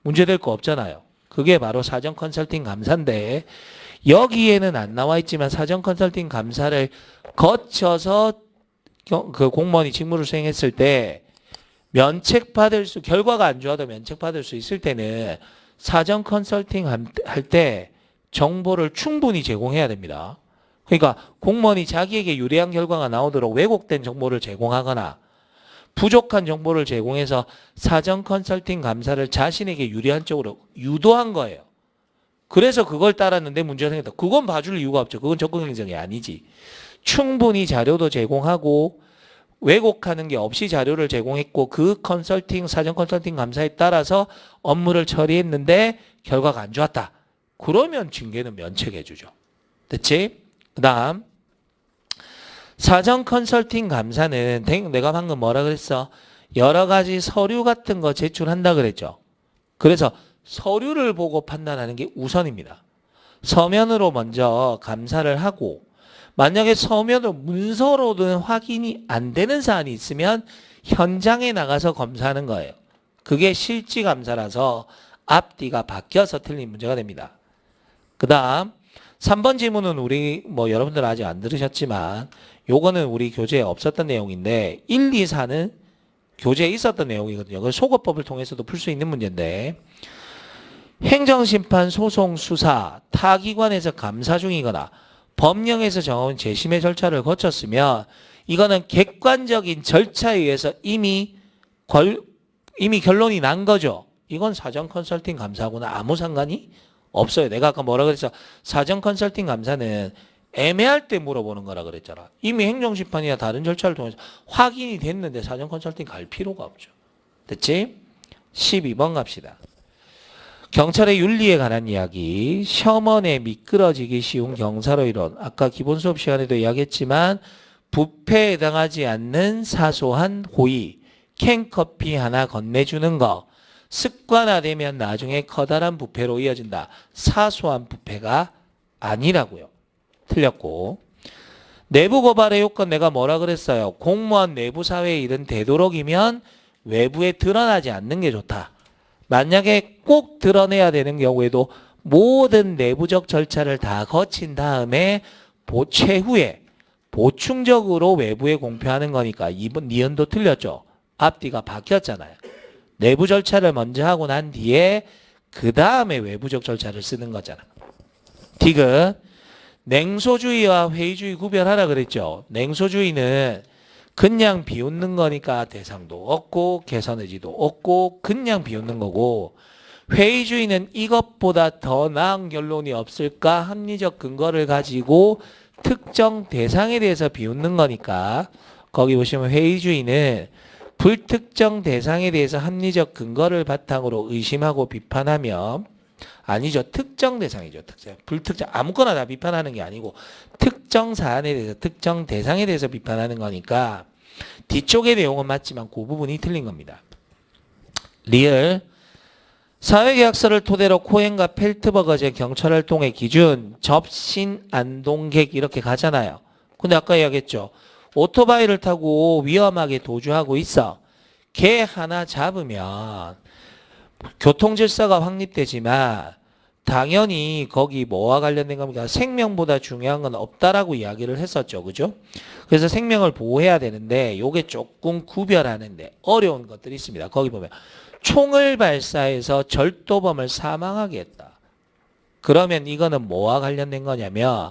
문제될 거 없잖아요. 그게 바로 사전 컨설팅 감사인데 여기에는 안 나와 있지만 사전 컨설팅 감사를 거쳐서 그 공무원이 직무를 수행했을 때 결과가 안 좋아도 면책받을 수 있을 때는 사전 컨설팅 할 때 정보를 충분히 제공해야 됩니다. 그러니까 공무원이 자기에게 유리한 결과가 나오도록 왜곡된 정보를 제공하거나 부족한 정보를 제공해서 사전 컨설팅 감사를 자신에게 유리한 쪽으로 유도한 거예요. 그래서 그걸 따랐는데 문제가 생겼다. 그건 봐줄 이유가 없죠. 그건 적극행정이 아니지. 충분히 자료도 제공하고 왜곡하는 게 없이 자료를 제공했고 그 사전 컨설팅 감사에 따라서 업무를 처리했는데 결과가 안 좋았다. 그러면 징계는 면책해 주죠. 됐지? 그 다음 사전 컨설팅 감사는 내가 방금 뭐라 그랬어? 여러 가지 서류 같은 거 제출한다 그랬죠. 그래서 서류를 보고 판단하는 게 우선입니다. 서면으로 먼저 감사를 하고 만약에 서면으로 문서로든 확인이 안 되는 사안이 있으면 현장에 나가서 검사하는 거예요. 그게 실지감사라서 앞뒤가 바뀌어서 틀린 문제가 됩니다. 그 다음 3번 지문은 우리 여러분들 아직 안 들으셨지만 요거는 우리 교재에 없었던 내용인데 1, 2, 4는 교재에 있었던 내용이거든요. 그 소거법을 통해서도 풀 수 있는 문제인데 행정심판 소송 수사 타기관에서 감사 중이거나 법령에서 정한 재심의 절차를 거쳤으면 이거는 객관적인 절차에 의해서 이미 결론이 난 거죠. 이건 사전 컨설팅 감사하고는 아무 상관이 없어요. 내가 아까 뭐라 그랬어? 사전 컨설팅 감사는 애매할 때 물어보는 거라 그랬잖아. 이미 행정심판이나 다른 절차를 통해서 확인이 됐는데 사전 컨설팅 갈 필요가 없죠. 됐지? 12번 갑시다. 경찰의 윤리에 관한 이야기. 셔먼에 미끄러지기 쉬운 경사로 이론. 아까 기본 수업 시간에도 이야기했지만 부패에 해당하지 않는 사소한 호의. 캔커피 하나 건네주는 거. 습관화되면 나중에 커다란 부패로 이어진다. 사소한 부패가 아니라고요. 틀렸고. 내부 고발의 요건 내가 뭐라 그랬어요? 공무원 내부 사회의 일은 되도록이면 외부에 드러나지 않는 게 좋다. 만약에 꼭 드러내야 되는 경우에도 모든 내부적 절차를 다 거친 다음에 최후에 보충적으로 외부에 공표하는 거니까 이번 니은도 틀렸죠. 앞뒤가 바뀌었잖아요. 내부 절차를 먼저 하고 난 뒤에 그 다음에 외부적 절차를 쓰는 거잖아. 디귿. 냉소주의와 회의주의 구별하라 그랬죠. 냉소주의는 그냥 비웃는 거니까 대상도 없고 개선 의지도 없고 그냥 비웃는 거고, 회의주의는 이것보다 더 나은 결론이 없을까 합리적 근거를 가지고 특정 대상에 대해서 비웃는 거니까 거기 보시면 회의주의는 불특정 대상에 대해서 합리적 근거를 바탕으로 의심하고 비판하며, 아니죠. 특정 대상이죠. 불특정. 아무거나 다 비판하는 게 아니고 특정 사안에 대해서 특정 대상에 대해서 비판하는 거니까 뒤쪽의 내용은 맞지만 그 부분이 틀린 겁니다. 리을. 사회계약서를 토대로 코엔과 펠트버거제 경찰활동의 기준 접신 안동객 이렇게 가잖아요. 근데 아까 이야기했죠. 오토바이를 타고 위험하게 도주하고 있어. 개 하나 잡으면 교통질서가 확립되지만 당연히 거기 뭐와 관련된 겁니까? 생명보다 중요한 건 없다라고 이야기를 했었죠. 그죠? 그래서 생명을 보호해야 되는데 요게 조금 구별하는데 어려운 것들이 있습니다. 거기 보면 총을 발사해서 절도범을 사망하게 했다. 그러면 이거는 뭐와 관련된 거냐면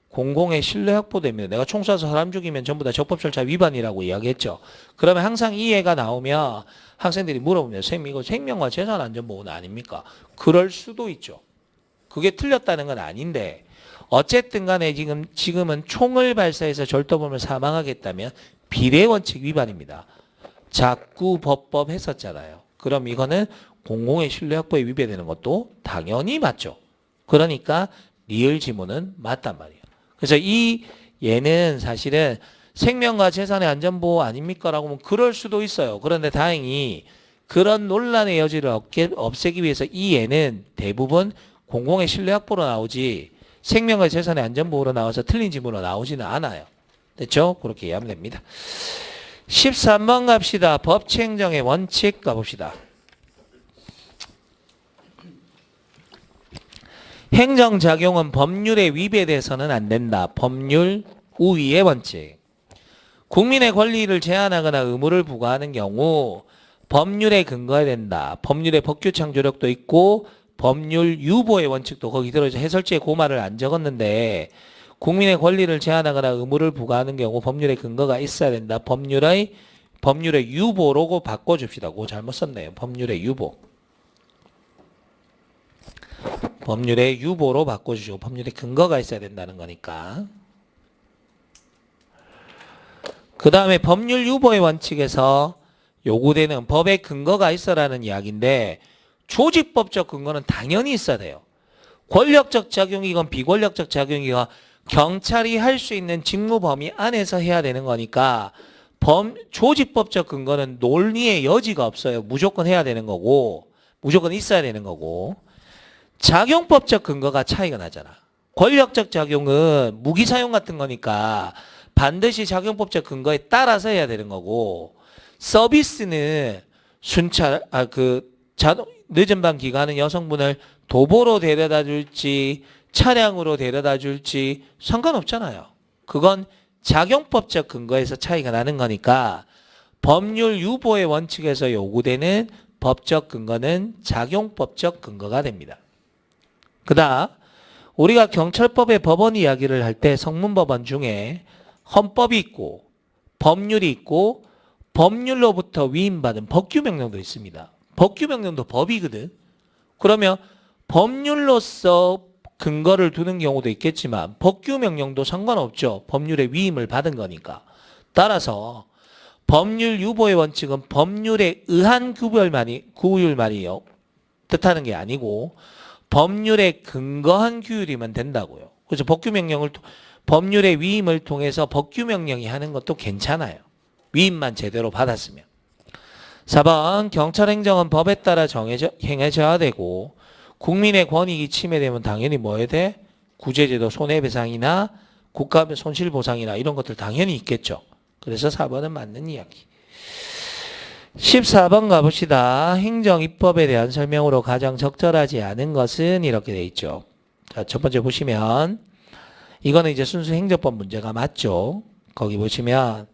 공공의 신뢰 확보됩니다. 내가 총 쏴서 사람 죽이면 전부 다 적법 절차 위반이라고 이야기했죠. 그러면 항상 이 예가 나오면 학생들이 물어보면 이거 생명과 재산 안전보호는 아닙니까? 그럴 수도 있죠. 그게 틀렸다는 건 아닌데 어쨌든 간에 지금은 총을 발사해서 절도범을 사망하겠다면 비례원칙 위반입니다. 자꾸 법법 했었잖아요. 그럼 이거는 공공의 신뢰 확보에 위배되는 것도 당연히 맞죠. 그러니까 리을 지문은 맞단 말이에요. 그래서 이 얘는 사실은 생명과 재산의 안전보호 아닙니까? 라고 하면 그럴 수도 있어요. 그런데 다행히 그런 논란의 여지를 없애기 위해서 이 얘는 대부분 공공의 신뢰 확보로 나오지 생명과 재산의 안전보호로 나와서 틀린 지문으로 나오지는 않아요. 됐죠? 그렇게 이해하면 됩니다. 13번 갑시다. 법치행정의 원칙 가봅시다. 행정작용은 법률에 위배돼서는 안 된다. 법률 우위의 원칙. 국민의 권리를 제한하거나 의무를 부과하는 경우 법률에 근거해야 된다. 법률의 법규 창조력도 있고 법률 유보의 원칙도 거기 들어있죠. 해설지에 그 말을 안 적었는데 국민의 권리를 제한하거나 의무를 부과하는 경우 법률의 근거가 있어야 된다. 법률의 유보로 바꿔줍시다. 그거 잘못 썼네요. 법률의 유보. 법률의 유보로 바꿔주시고 법률의 근거가 있어야 된다는 거니까. 그 다음에 법률 유보의 원칙에서 요구되는 법의 근거가 있어라는 이야기인데 조직법적 근거는 당연히 있어야 돼요. 권력적 작용이건 비권력적 작용이건 경찰이 할 수 있는 직무 범위 안에서 해야 되는 거니까 조직법적 근거는 논리의 여지가 없어요. 무조건 해야 되는 거고 무조건 있어야 되는 거고, 작용법적 근거가 차이가 나잖아. 권력적 작용은 무기 사용 같은 거니까 반드시 작용법적 근거에 따라서 해야 되는 거고, 서비스는 늦은 밤 기간은 여성분을 도보로 데려다 줄지 차량으로 데려다 줄지 상관없잖아요. 그건 작용법적 근거에서 차이가 나는 거니까 법률 유보의 원칙에서 요구되는 법적 근거는 작용법적 근거가 됩니다. 그다음 우리가 경찰법의 법원 이야기를 할 때 성문법원 중에 헌법이 있고 법률이 있고 법률로부터 위임받은 법규명령도 있습니다. 법규명령도 법이거든. 그러면 법률로서 근거를 두는 경우도 있겠지만 법규명령도 상관없죠. 법률의 위임을 받은 거니까. 따라서 법률 유보의 원칙은 법률에 의한 구율만이요. 뜻하는 게 아니고 법률에 근거한 규율이면 된다고요. 그래서 법률의 위임을 통해서 법규명령이 하는 것도 괜찮아요. 위임만 제대로 받았으면. 4번 경찰행정은 법에 따라 행해져야 되고 국민의 권익이 침해되면 당연히 뭐 해야 돼? 구제제도 손해배상이나 국가 손실보상이나 이런 것들 당연히 있겠죠. 그래서 4번은 맞는 이야기. 14번 가봅시다. 행정입법에 대한 설명으로 가장 적절하지 않은 것은 이렇게 돼 있죠. 자, 첫 번째 보시면 이거는 이제 순수 행정법 문제가 맞죠. 거기 보시면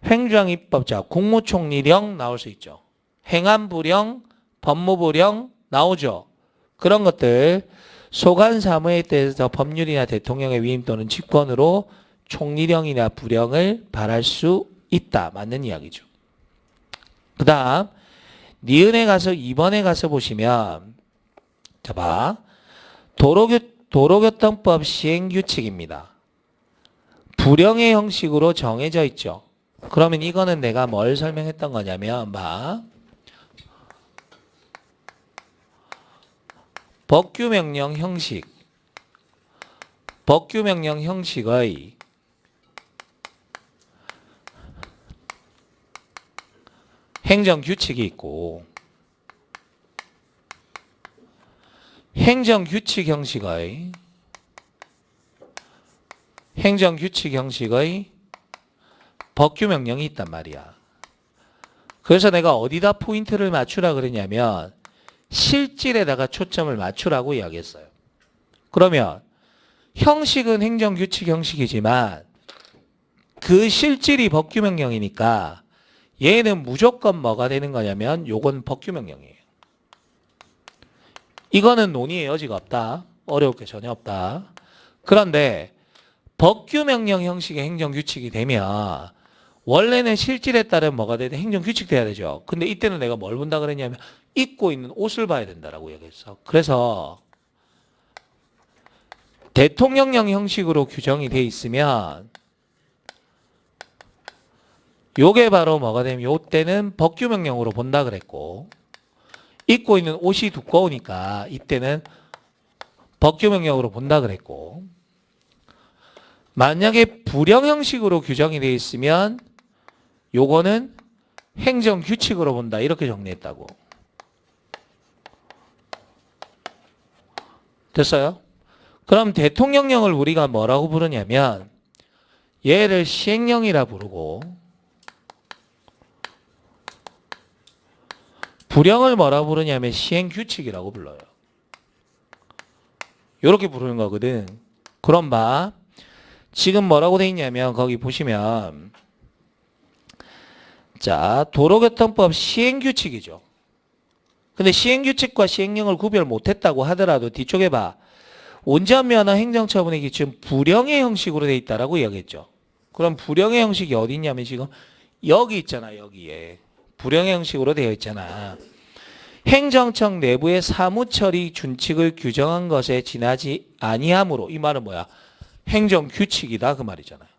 행정입법, 자 국무총리령 나올 수 있죠. 행안부령, 법무부령 나오죠. 그런 것들 소관 사무에 대해서 법률이나 대통령의 위임 또는 직권으로 총리령이나 부령을 발할 수 있다. 맞는 이야기죠. 그 다음 니은에 가서 2번에 가서 보시면 자 봐. 도로교통법 시행규칙입니다. 부령의 형식으로 정해져 있죠. 그러면 이거는 내가 뭘 설명했던 거냐면 봐. 법규명령 형식의 행정규칙이 있고 행정규칙 형식의 법규명령이 있단 말이야. 그래서 내가 어디다 포인트를 맞추라 그러냐면 실질에다가 초점을 맞추라고 이야기했어요. 그러면 형식은 행정규칙 형식이지만 그 실질이 법규명령이니까 얘는 무조건 뭐가 되는 거냐면 요건 법규명령이에요. 이거는 논의의 여지가 없다. 어려울 게 전혀 없다. 그런데 법규명령 형식의 행정규칙이 되면 원래는 실질에 따른 뭐가 되든 행정규칙 돼야 되죠. 근데 이때는 내가 뭘 본다 그랬냐면 입고 있는 옷을 봐야 된다라고 얘기했어. 그래서 대통령령 형식으로 규정이 돼 있으면 요게 바로 뭐가 되면 요때는 법규명령으로 본다 그랬고 입고 있는 옷이 두꺼우니까 이때는 법규명령으로 본다 그랬고 만약에 부령 형식으로 규정이 돼 있으면 요거는 행정규칙으로 본다 이렇게 정리했다고. 됐어요? 그럼 대통령령을 우리가 뭐라고 부르냐면 얘를 시행령이라 부르고 부령을 뭐라고 부르냐면 시행규칙이라고 불러요. 이렇게 부르는 거거든. 그럼 봐. 지금 뭐라고 돼 있냐면 거기 보시면 자 도로교통법 시행규칙이죠. 근데 시행규칙과 시행령을 구별 못했다고 하더라도 뒤쪽에 봐. 운전면허 행정처분의 기준 부령의 형식으로 돼 있다라고 이야기했죠. 그럼 부령의 형식이 어디 있냐면 지금 여기 있잖아. 여기에. 부령의 형식으로 되어 있잖아. 행정청 내부의 사무처리 준칙을 규정한 것에 지나지 아니하므로 이 말은 뭐야? 행정규칙이다 그 말이잖아요.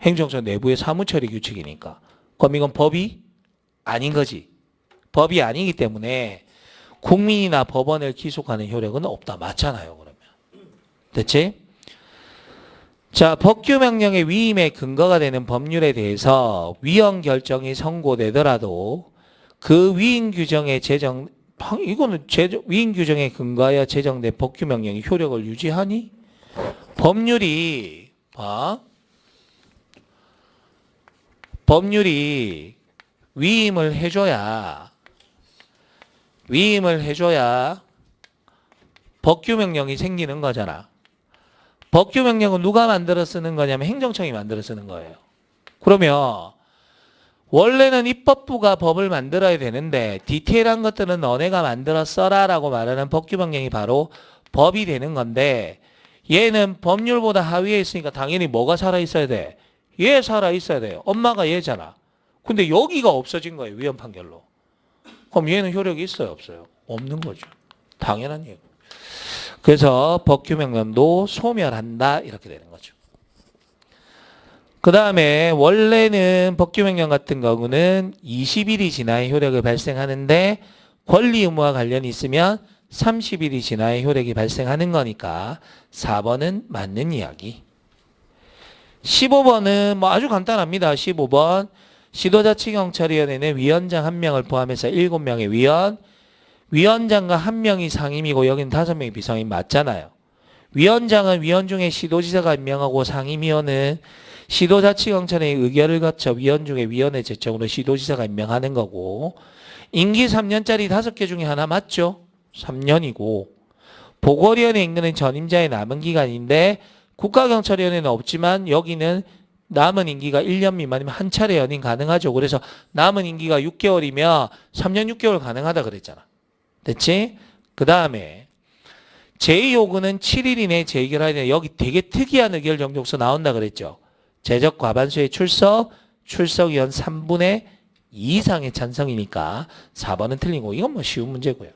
행정청 내부의 사무처리 규칙이니까. 그럼 이건 법이 아닌 거지. 법이 아니기 때문에 국민이나 법원을 기속하는 효력은 없다. 맞잖아요. 그러면. 됐지? 자, 법규명령의 위임의 근거가 되는 법률에 대해서 위헌 결정이 선고되더라도 그 위임 규정의 위임 규정에 근거하여 제정된 법규명령이 효력을 유지하니? 법률이 위임을 해줘야 위임을 해줘야 법규명령이 생기는 거잖아. 법규명령은 누가 만들어 쓰는 거냐면 행정청이 만들어 쓰는 거예요. 그러면 원래는 입법부가 법을 만들어야 되는데 디테일한 것들은 너네가 만들어 써라 라고 말하는 법규명령이 바로 법이 되는 건데 얘는 법률보다 하위에 있으니까 당연히 뭐가 살아있어야 돼? 얘 살아있어야 돼요. 엄마가 얘잖아. 근데 여기가 없어진 거예요. 위헌 판결로. 그럼 얘는 효력이 있어요? 없어요? 없는 거죠. 당연한 얘기. 그래서 법규명령도 소멸한다 이렇게 되는 거죠. 그 다음에 원래는 법규명령 같은 경우는 20일이 지나야 효력을 발생하는데 권리 의무와 관련이 있으면 30일이 지나야 효력이 발생하는 거니까 4번은 맞는 이야기. 15번은 뭐 아주 간단합니다. 15번 시도자치경찰위원회는 위원장 1명을 포함해서 7명의 위원장과 1명이 상임이고 여기는 5명이 비상임 맞잖아요. 위원장은 위원 중에 시도지사가 임명하고 상임위원은 시도자치경찰의 의결을 거쳐 위원 중에 위원회 제청으로 시도지사가 임명하는 거고 임기 3년짜리 5개 중에 하나 맞죠? 3년이고 보궐위원회 임기는 전임자의 남은 기간인데 국가경찰위원회는 없지만 여기는 남은 임기가 1년 미만이면 한 차례 연임 가능하죠. 그래서 남은 임기가 6개월이면 3년 6개월 가능하다 그랬잖아. 됐지? 그 다음에 제2요구는 7일 이내에 재의결해야 돼. 여기 되게 특이한 의결 정족서 나온다 그랬죠. 제적 과반수의 출석위원 3분의 2 이상의 찬성이니까 4번은 틀리고 이건 뭐 쉬운 문제고요.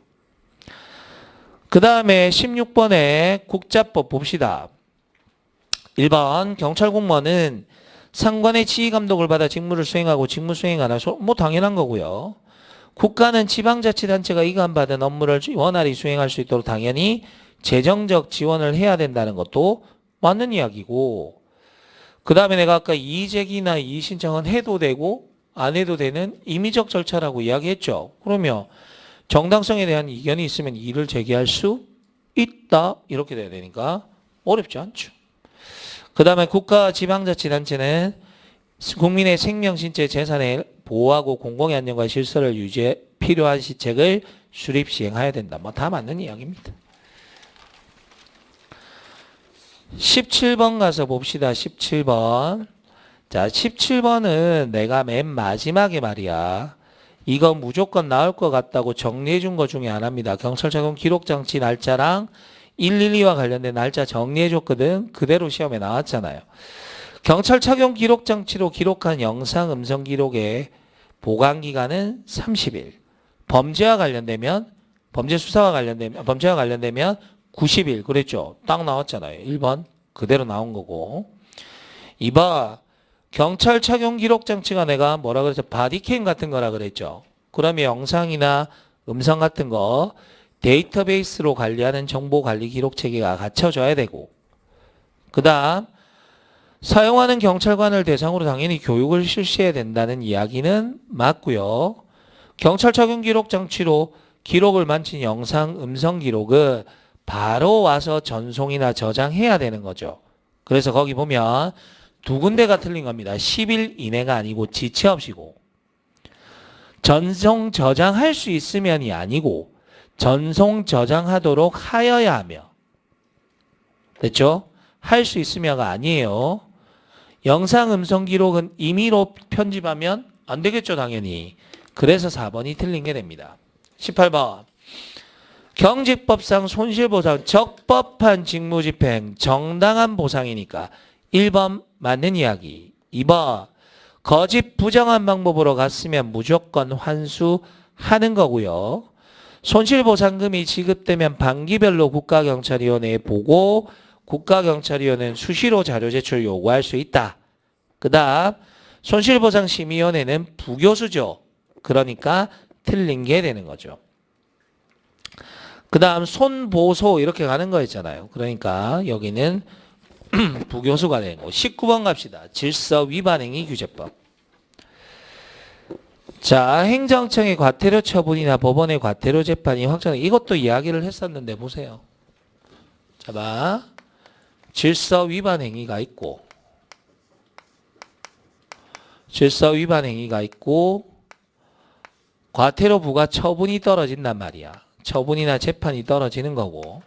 그 다음에 16번에 국자법 봅시다. 1번 경찰공무원은 상관의 지휘감독을 받아 직무를 수행하고 직무 수행 안 하죠. 뭐 당연한 거고요. 국가는 지방자치단체가 이관받은 업무를 원활히 수행할 수 있도록 당연히 재정적 지원을 해야 된다는 것도 맞는 이야기고 그 다음에 내가 아까 이의제기나 이의신청은 해도 되고 안 해도 되는 임의적 절차라고 이야기했죠. 그러면 정당성에 대한 이견이 있으면 이의를 제기할 수 있다 이렇게 돼야 되니까 어렵지 않죠. 그 다음에 국가 지방자치단체는 국민의 생명, 신체, 재산을 보호하고 공공의 안녕과 질서를 유지해 필요한 시책을 수립 시행해야 된다. 뭐 다 맞는 이야기입니다. 17번 가서 봅시다. 17번. 자, 17번은 내가 맨 마지막에 말이야. 이거 무조건 나올 것 같다고 정리해 준 것 중에 하나입니다. 경찰차용 기록장치 날짜랑 112와 관련된 날짜 정리해 줬거든. 그대로 시험에 나왔잖아요. 경찰 착용 기록 장치로 기록한 영상 음성 기록의 보관 기간은 30일. 범죄와 관련되면 90일. 그랬죠. 딱 나왔잖아요. 1번 그대로 나온 거고. 2번 경찰 착용 기록 장치가 내가 뭐라 그랬죠? 바디캠 같은 거라 그랬죠. 그러면 영상이나 음성 같은 거 데이터베이스로 관리하는 정보관리 기록 체계가 갖춰져야 되고 그 다음 사용하는 경찰관을 대상으로 당연히 교육을 실시해야 된다는 이야기는 맞고요. 경찰 착용 기록 장치로 기록을 만진 영상, 음성 기록은 바로 와서 전송이나 저장해야 되는 거죠. 그래서 거기 보면 두 군데가 틀린 겁니다. 10일 이내가 아니고 지체 없이고 전송 저장할 수 있으면이 아니고 전송 저장하도록 하여야 하며 됐죠? 할 수 있으며가 아니에요. 영상 음성 기록은 임의로 편집하면 안 되겠죠 당연히. 그래서 4번이 틀린 게 됩니다. 18번 경직법상 손실보상 적법한 직무집행 정당한 보상이니까 1번 맞는 이야기. 2번 거짓 부정한 방법으로 갔으면 무조건 환수하는 거고요. 손실보상금이 지급되면 반기별로 국가경찰위원회에 보고 국가경찰위원회는 수시로 자료 제출 요구할 수 있다. 그 다음 손실보상심의위원회는 부교수죠. 그러니까 틀린 게 되는 거죠. 그 다음 손보소 이렇게 가는 거 있잖아요. 그러니까 여기는 부교수가 되는 거. 19번 갑시다. 질서위반행위 규제법. 자, 행정청의 과태료 처분이나 법원의 과태료 재판이 확정. 이것도 이야기를 했었는데 보세요. 자, 봐. 질서위반 행위가 있고 질서위반 행위가 있고 과태료 부과 처분이 떨어진단 말이야. 처분이나 재판이 떨어지는 거고.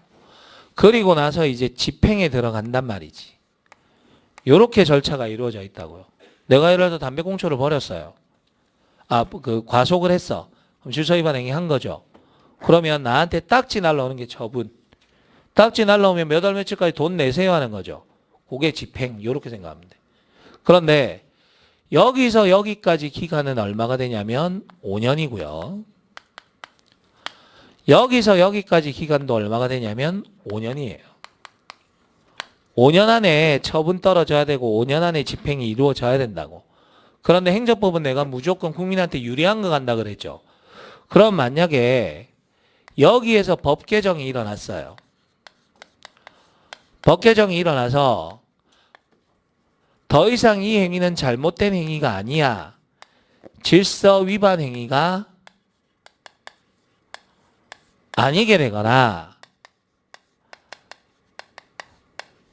그리고 나서 이제 집행에 들어간단 말이지. 요렇게 절차가 이루어져 있다고요. 내가 예를 들어서 담배꽁초를 버렸어요. 과속을 했어. 그럼 질서위반 행위 한 거죠. 그러면 나한테 딱지 날라오는 게 처분. 딱지 날라오면 몇 월 며칠까지 돈 내세요 하는 거죠. 그게 집행. 요렇게 생각하면 돼. 그런데 여기서 여기까지 기간은 얼마가 되냐면 5년이고요. 여기서 여기까지 기간도 얼마가 되냐면 5년이에요. 5년 안에 처분 떨어져야 되고 5년 안에 집행이 이루어져야 된다고. 그런데 행정법은 내가 무조건 국민한테 유리한 거 간다 그랬죠. 그럼 만약에 여기에서 법 개정이 일어났어요. 법 개정이 일어나서 더 이상 이 행위는 잘못된 행위가 아니야. 질서 위반 행위가 아니게 되거나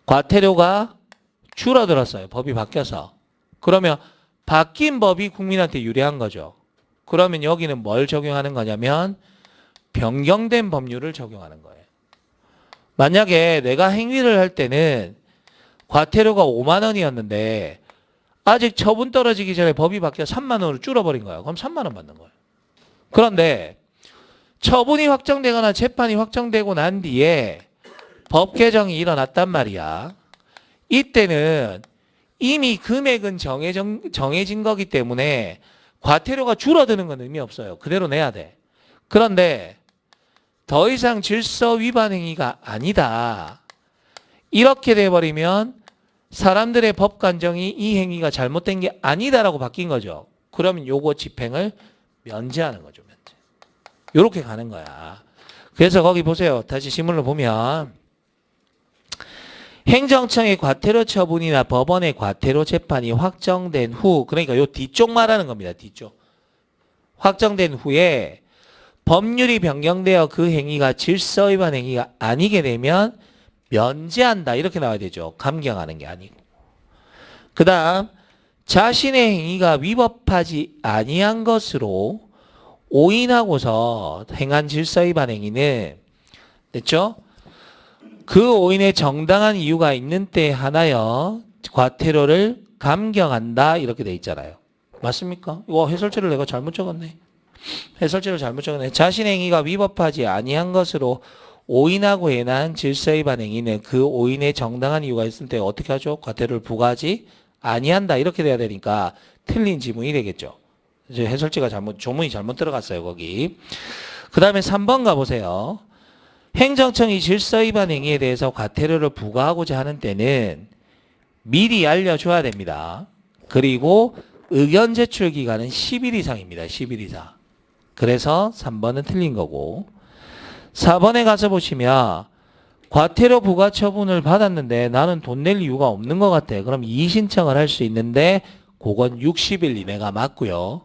과태료가 줄어들었어요. 법이 바뀌어서. 그러면 바뀐 법이 국민한테 유리한 거죠. 그러면 여기는 뭘 적용하는 거냐면 변경된 법률을 적용하는 거예요. 만약에 내가 행위를 할 때는 과태료가 5만 원이었는데 아직 처분 떨어지기 전에 법이 바뀌어 3만 원으로 줄어버린 거예요. 그럼 3만 원 받는 거예요. 그런데 처분이 확정되거나 재판이 확정되고 난 뒤에 법 개정이 일어났단 말이야. 이때는 이미 금액은 정해진 거기 때문에 과태료가 줄어드는 건 의미 없어요. 그대로 내야 돼. 그런데 더 이상 질서 위반 행위가 아니다. 이렇게 돼버리면 사람들의 법 간정이 이 행위가 잘못된 게 아니다라고 바뀐 거죠. 그러면 요거 집행을 면제하는 거죠. 면제. 요렇게 가는 거야. 그래서 거기 보세요. 다시 시물로 보면 행정청의 과태료 처분이나 법원의 과태료 재판이 확정된 후, 그러니까 요 뒤쪽 말하는 겁니다. 뒤쪽. 확정된 후에 법률이 변경되어 그 행위가 질서 위반 행위가 아니게 되면 면제한다. 이렇게 나와야 되죠. 감경하는 게 아니고. 그 다음 자신의 행위가 위법하지 아니한 것으로 오인하고서 행한 질서 위반 행위는 됐죠? 그 오인에 정당한 이유가 있는 때에 한하여 과태료를 감경한다. 이렇게 돼 있잖아요. 맞습니까? 와, 해설지를 내가 잘못 적었네. 해설지를 잘못 적었네. 자신의 행위가 위법하지 아니한 것으로 오인하고 행한 질서 위반 행위는 그 오인에 정당한 이유가 있을 때 어떻게 하죠? 과태료를 부과하지 아니한다. 이렇게 돼야 되니까 틀린 지문이 되겠죠. 이제 해설지가 조문이 잘못 들어갔어요. 거기. 그 다음에 3번 가보세요. 행정청이 질서 위반 행위에 대해서 과태료를 부과하고자 하는 때는 미리 알려줘야 됩니다. 그리고 의견 제출 기간은 10일 이상입니다. 10일 이상. 그래서 3번은 틀린 거고 4번에 가서 보시면 과태료 부과 처분을 받았는데 나는 돈 낼 이유가 없는 것 같아. 그럼 이의신청을 할 수 있는데 그건 60일 이내가 맞고요.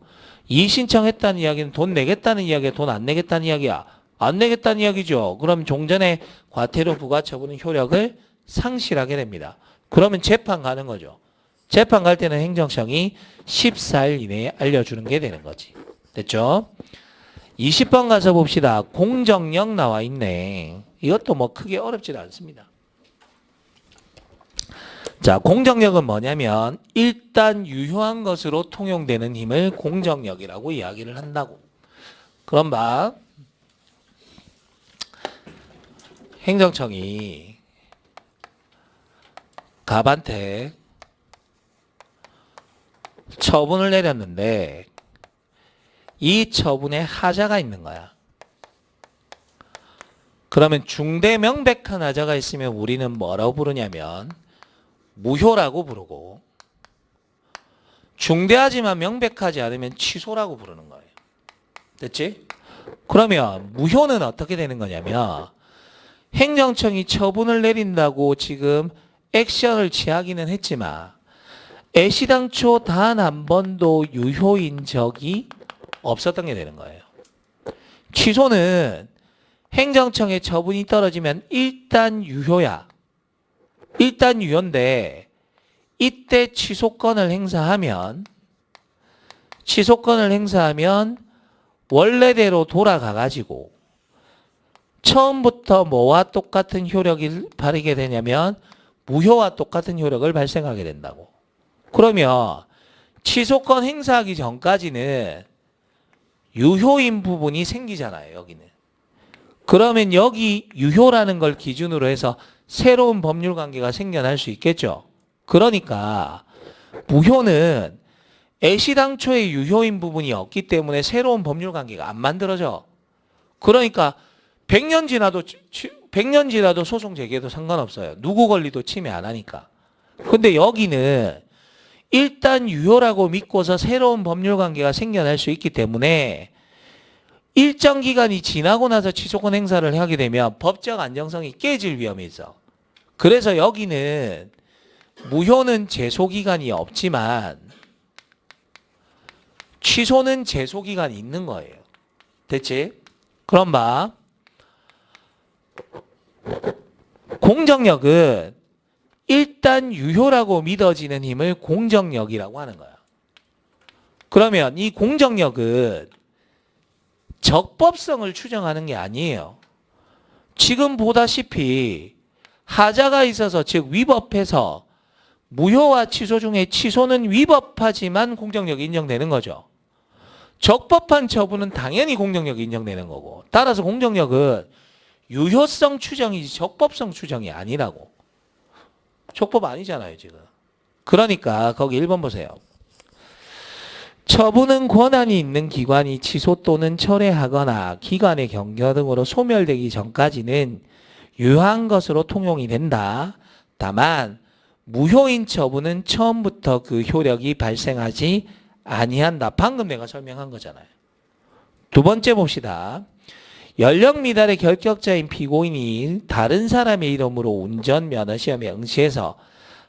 이의신청했다는 이야기는 돈 내겠다는 이야기야? 돈 안 내겠다는 이야기야? 안 내겠다는 이야기죠. 그럼 종전에 과태료 부과 처분은 효력을 상실하게 됩니다. 그러면 재판 가는 거죠. 재판 갈 때는 행정청이 14일 이내에 알려주는 게 되는 거지. 됐죠? 20번 가서 봅시다. 공정력 나와 있네. 이것도 뭐 크게 어렵지 않습니다. 자, 공정력은 뭐냐면 일단 유효한 것으로 통용되는 힘을 공정력이라고 이야기를 한다고. 그럼 봐. 행정청이 갑한테 처분을 내렸는데 이 처분에 하자가 있는 거야. 그러면 중대 명백한 하자가 있으면 우리는 뭐라고 부르냐면 무효라고 부르고 중대하지만 명백하지 않으면 취소라고 부르는 거예요. 됐지? 그러면 무효는 어떻게 되는 거냐면 행정청이 처분을 내린다고 지금 액션을 취하기는 했지만 애시당초 단 한 번도 유효인 적이 없었던 게 되는 거예요. 취소는 행정청의 처분이 떨어지면 일단 유효야. 일단 유효인데 이때 취소권을 행사하면 원래대로 돌아가가지고 처음부터 뭐와 똑같은 효력을 발휘게 되냐면 무효와 똑같은 효력을 발생하게 된다고. 그러면 취소권 행사하기 전까지는 유효인 부분이 생기잖아요. 여기는. 그러면 여기 유효라는 걸 기준으로 해서 새로운 법률 관계가 생겨날 수 있겠죠. 그러니까 무효는 애시당초에 유효인 부분이 없기 때문에 새로운 법률 관계가 안 만들어져. 그러니까 100년 지나도 소송 제기해도 상관없어요. 누구 권리도 침해 안 하니까. 근데 여기는 일단 유효라고 믿고서 새로운 법률 관계가 생겨날 수 있기 때문에 일정 기간이 지나고 나서 취소권 행사를 하게 되면 법적 안정성이 깨질 위험이 있어. 그래서 여기는 무효는 제소 기간이 없지만 취소는 제소 기간이 있는 거예요. 됐지? 그럼 봐. 공정력은 일단 유효라고 믿어지는 힘을 공정력이라고 하는 거야. 그러면 이 공정력은 적법성을 추정하는 게 아니에요. 지금 보다시피 하자가 있어서 즉 위법해서 무효와 취소 중에 취소는 위법하지만 공정력이 인정되는 거죠. 적법한 처분은 당연히 공정력이 인정되는 거고 따라서 공정력은 유효성 추정이지 적법성 추정이 아니라고. 적법 아니잖아요 지금. 그러니까 거기 1번 보세요. 처분은 권한이 있는 기관이 취소 또는 철회하거나 기관의 경과 등으로 소멸되기 전까지는 유효한 것으로 통용이 된다. 다만 무효인 처분은 처음부터 그 효력이 발생하지 아니한다. 방금 내가 설명한 거잖아요. 두 번째 봅시다. 연령 미달의 결격자인 피고인이 다른 사람의 이름으로 운전면허 시험에 응시해서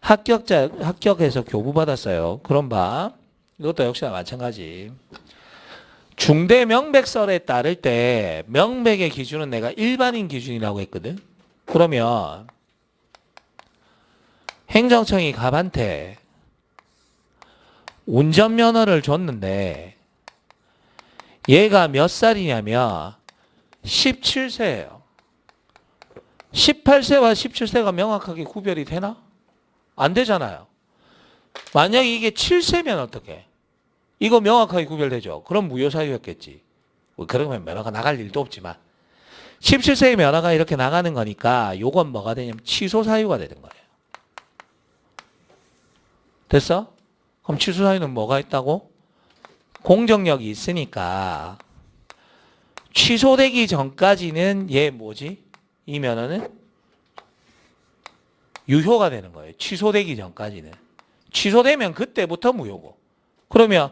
합격해서 교부받았어요. 그럼 봐. 이것도 역시나 마찬가지. 중대 명백설에 따를 때 명백의 기준은 내가 일반인 기준이라고 했거든. 그러면 행정청이 갑한테 운전면허를 줬는데 얘가 몇 살이냐면 17세예요. 18세와 17세가 명확하게 구별이 되나? 안 되잖아요. 만약에 이게 7세면 어떡해? 이거 명확하게 구별되죠. 그럼 무효사유였겠지. 그러면 면허가 나갈 일도 없지만 17세의 면허가 이렇게 나가는 거니까 요건 뭐가 되냐면 취소사유가 되는 거예요. 됐어? 그럼 취소사유는 뭐가 있다고? 공정력이 있으니까 취소되기 전까지는 얘 뭐지? 이 면허는 유효가 되는 거예요. 취소되기 전까지는. 취소되면 그때부터 무효고. 그러면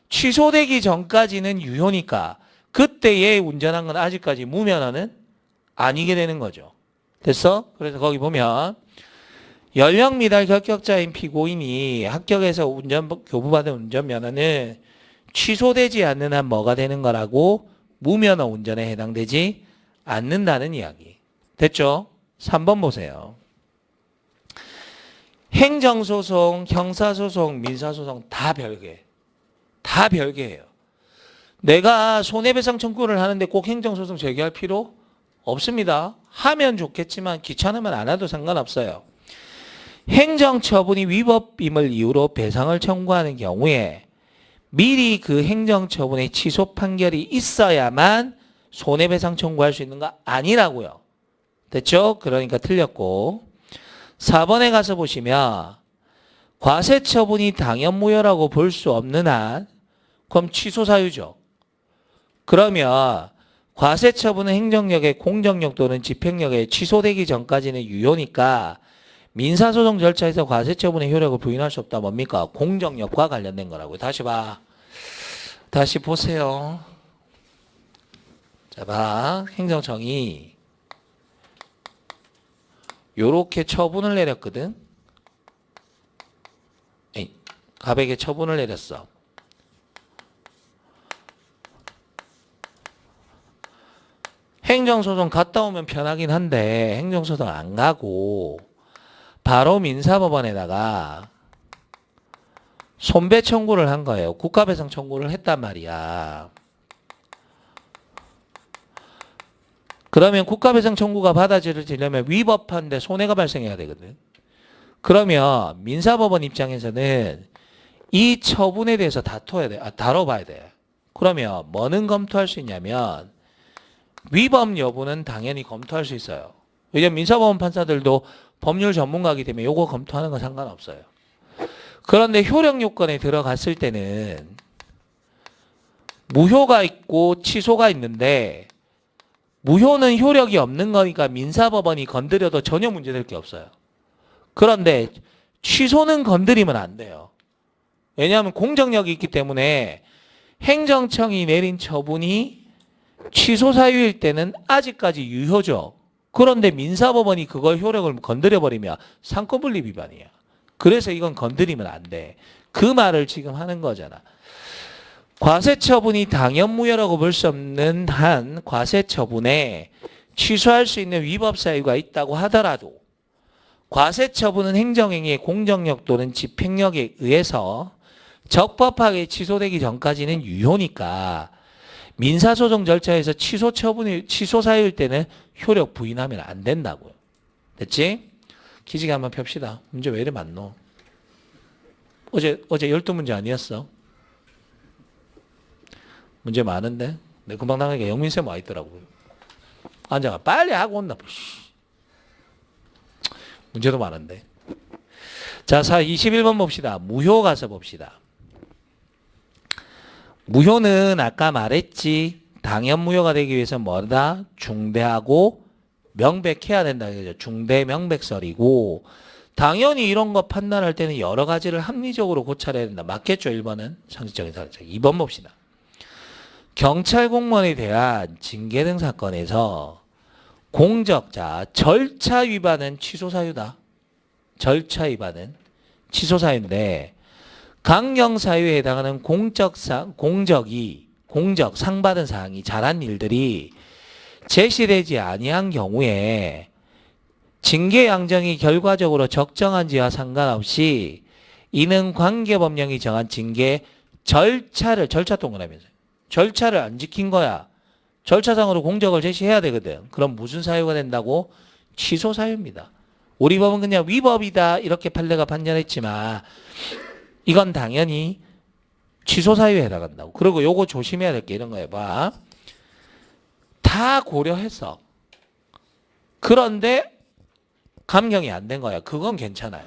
취소되기 전까지는 유효니까 그때 얘 운전한 건 아직까지 무면허는 아니게 되는 거죠. 됐어? 그래서 거기 보면 연령 미달 결격자인 피고인이 합격해서 교부받은 운전면허는 취소되지 않는 한 뭐가 되는 거라고? 무면허 운전에 해당되지 않는다는 이야기. 됐죠? 3번 보세요. 행정소송, 형사소송, 민사소송 다 별개. 다 별개예요. 내가 손해배상 청구를 하는데 꼭 행정소송 제기할 필요 없습니다. 하면 좋겠지만 귀찮으면 안 해도 상관없어요. 행정처분이 위법임을 이유로 배상을 청구하는 경우에 미리 그 행정처분의 취소 판결이 있어야만 손해배상 청구할 수 있는 거 아니라고요. 됐죠? 그러니까 틀렸고 4번에 가서 보시면 과세처분이 당연무효라고 볼 수 없는 한 그럼 취소사유죠. 그러면 과세처분은 행정력의 공정력 또는 집행력에 취소되기 전까지는 유효니까 민사소송 절차에서 과세처분의 효력을 부인할 수 없다. 뭡니까? 공정력과 관련된 거라고요. 다시 봐. 다시 보세요. 자, 봐. 행정청이 요렇게 처분을 내렸거든. 갑에게 처분을 내렸어. 행정소송 갔다 오면 편하긴 한데 행정소송 안 가고 바로 민사법원에다가 손배 청구를 한 거예요. 국가배상 청구를 했단 말이야. 그러면 국가배상 청구가 받아들여지려면 위법한데 손해가 발생해야 되거든. 그러면 민사법원 입장에서는 이 처분에 대해서 다뤄봐야 돼. 그러면 뭐는 검토할 수 있냐면 위법 여부는 당연히 검토할 수 있어요. 왜냐면 민사법원 판사들도 법률 전문가이기 때문에 요거 검토하는 건 상관없어요. 그런데 효력 요건에 들어갔을 때는 무효가 있고 취소가 있는데 무효는 효력이 없는 거니까 민사법원이 건드려도 전혀 문제될 게 없어요. 그런데 취소는 건드리면 안 돼요. 왜냐하면 공정력이 있기 때문에 행정청이 내린 처분이 취소 사유일 때는 아직까지 유효죠. 그런데 민사법원이 그걸 효력을 건드려버리면 상권분립 위반이야. 그래서 이건 건드리면 안 돼. 그 말을 지금 하는 거잖아. 과세처분이 당연무효라고 볼 수 없는 한 과세처분에 취소할 수 있는 위법 사유가 있다고 하더라도 과세처분은 행정행위의 공정력 또는 집행력에 의해서 적법하게 취소되기 전까지는 유효니까 민사소송 절차에서 취소 사유일 때는 효력 부인하면 안 된다고요. 됐지? 기지개 한번 펴봅시다. 문제 왜 이래 많노? 어제 12문제 아니었어? 문제 많은데? 내 금방 나가니까 영민쌤 와 있더라고요. 앉아가 빨리 하고 온나. 문제도 많은데. 자, 21번 봅시다. 무효 가서 봅시다. 무효는 아까 말했지. 당연무효가 되기 위해서 뭐다? 중대하고 명백해야 된다. 그죠? 중대 명백설이고 당연히 이런 거 판단할 때는 여러 가지를 합리적으로 고찰해야 된다. 맞겠죠? 1번은 상식적인 사례. 2번 봅시다. 경찰 공무원에 대한 징계 등 사건에서 공적자 절차 위반은 취소 사유다. 절차 위반은 취소 사유인데 강경 사유에 해당하는 공적 상 받은 사항이 잘한 일들이 제시되지 아니한 경우에 징계 양정이 결과적으로 적정한지와 상관없이 이는 관계법령이 정한 징계 절차 동그라면서 절차를 안 지킨 거야. 절차상으로 공적을 제시해야 되거든. 그럼 무슨 사유가 된다고? 취소 사유입니다. 우리 법은 그냥 위법이다 이렇게 판례가 판단했지만 이건 당연히 취소 사유에 해당한다고. 그리고 요거 조심해야 될 게 이런 거예요. 봐. 다 고려했어. 그런데 감경이 안 된 거야. 그건 괜찮아요.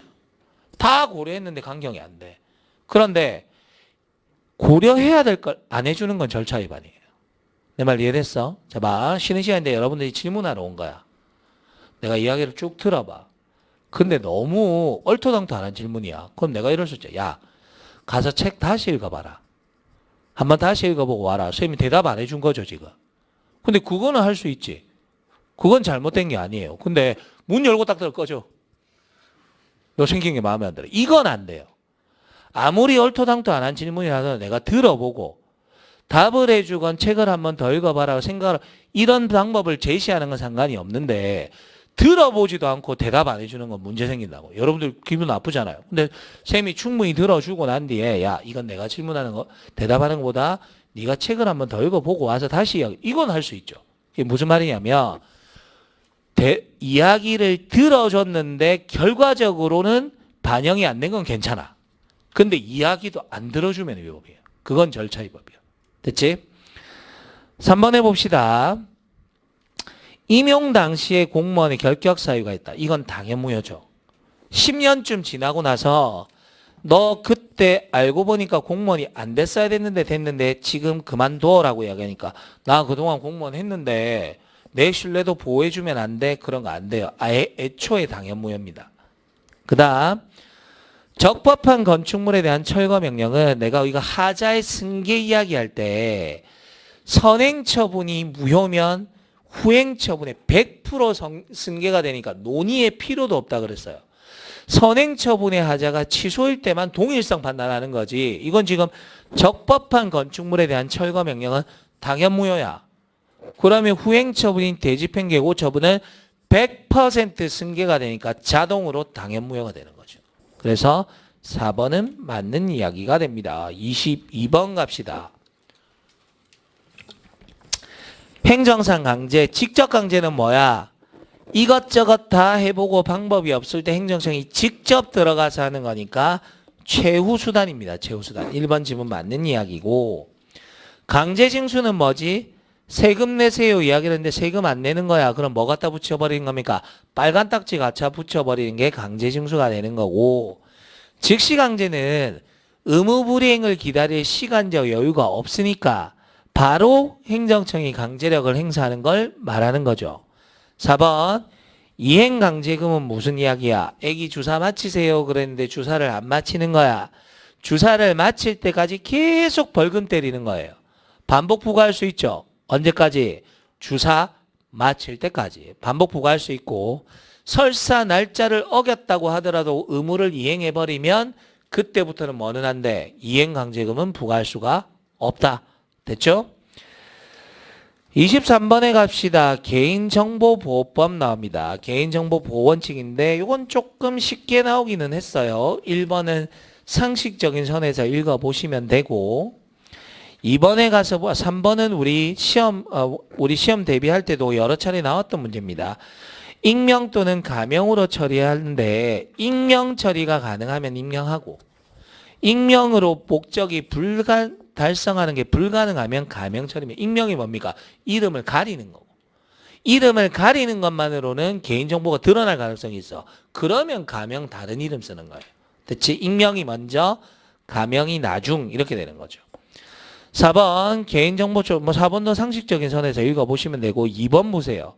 다 고려했는데 감경이 안 돼. 그런데 고려해야 될 걸 안 해주는 건 절차 위반이에요. 내 말 이해됐어? 자, 봐. 쉬는 시간인데 여러분들이 질문하러 온 거야. 내가 이야기를 쭉 들어봐. 근데 너무 얼토당토하는 질문이야. 그럼 내가 이럴 수 있죠. 야, 가서 책 다시 읽어봐라. 한번 다시 읽어보고 와라. 선생님이 대답 안 해준 거죠, 지금. 근데 그거는 할 수 있지. 그건 잘못된 게 아니에요. 근데 문 열고 딱 들어 꺼져. 너 생긴 게 마음에 안 들어. 이건 안 돼요. 아무리 얼토당토 안 한 질문이라도 내가 들어보고 답을 해주건 책을 한번 더 읽어봐라 생각을 이런 방법을 제시하는 건 상관이 없는데 들어보지도 않고 대답 안 해주는 건 문제 생긴다고. 여러분들 기분 나쁘잖아요. 근데 쌤이 충분히 들어주고 난 뒤에 야 이건 내가 질문하는 거 대답하는 것보다 네가 책을 한번 더 읽어보고 와서 다시 이야기. 이건 할 수 있죠. 이게 무슨 말이냐면 이야기를 들어줬는데 결과적으로는 반영이 안 된 건 괜찮아. 근데 이야기도 안 들어주면 위법이에요. 그건 절차 위법이에요. 됐지? 3번 해봅시다. 임용 당시에 공무원의 결격 사유가 있다. 이건 당연무효죠. 10년쯤 지나고 나서 너 그때 알고 보니까 공무원이 안 됐어야 됐는데 지금 그만둬라고 이야기하니까 나 그동안 공무원 했는데 내 신뢰도 보호해주면 안 돼? 그런 거 안 돼요. 아예 애초에 당연무효입니다. 그 다음 적법한 건축물에 대한 철거 명령은 내가 이거 하자의 승계 이야기할 때 선행 처분이 무효면 후행 처분에 100% 승계가 되니까 논의의 필요도 없다 그랬어요. 선행 처분의 하자가 취소일 때만 동일성 판단하는 거지. 이건 지금 적법한 건축물에 대한 철거 명령은 당연 무효야. 그러면 후행 처분인 대집행 계고 처분은 100% 승계가 되니까 자동으로 당연 무효가 되는 거죠. 그래서 4번은 맞는 이야기가 됩니다. 22번 갑시다. 행정상 강제, 직접 강제는 뭐야? 이것저것 다 해보고 방법이 없을 때 행정청이 직접 들어가서 하는 거니까 최후수단입니다. 최후수단. 1번 지문 맞는 이야기고, 강제징수는 뭐지? 세금 내세요 이야기를 했는데 세금 안 내는 거야. 그럼 뭐 갖다 붙여버리는 겁니까? 빨간 딱지 갖다 붙여버리는 게 강제징수가 되는 거고, 즉시강제는 의무 불이행을 기다릴 시간적 여유가 없으니까 바로 행정청이 강제력을 행사하는 걸 말하는 거죠. 4번 이행강제금은 무슨 이야기야? 애기 주사 마치세요 그랬는데 주사를 안 마치는 거야. 주사를 마칠 때까지 계속 벌금 때리는 거예요. 반복 부과할 수 있죠. 언제까지? 주사 마칠 때까지 반복 부과할 수 있고, 설사 날짜를 어겼다고 하더라도 의무를 이행해버리면 그때부터는 뭐는 안 돼? 이행강제금은 부과할 수가 없다. 됐죠? 23번에 갑시다. 개인정보보호법 나옵니다. 개인정보보호 원칙인데 이건 조금 쉽게 나오기는 했어요. 1번은 상식적인 선에서 읽어보시면 되고, 2번에 가서 3번은 우리 시험 대비할 때도 여러 차례 나왔던 문제입니다. 익명 또는 가명으로 처리하는데 익명 처리가 가능하면 익명하고, 익명으로 목적이 달성하는 게 불가능하면 가명 처리면, 익명이 뭡니까? 이름을 가리는 거고, 이름을 가리는 것만으로는 개인정보가 드러날 가능성이 있어. 그러면 가명 다른 이름 쓰는 거예요. 됐지? 익명이 먼저, 가명이 나중, 이렇게 되는 거죠. 4번 개인정보 4번도 상식적인 선에서 읽어보시면 되고, 2번 보세요.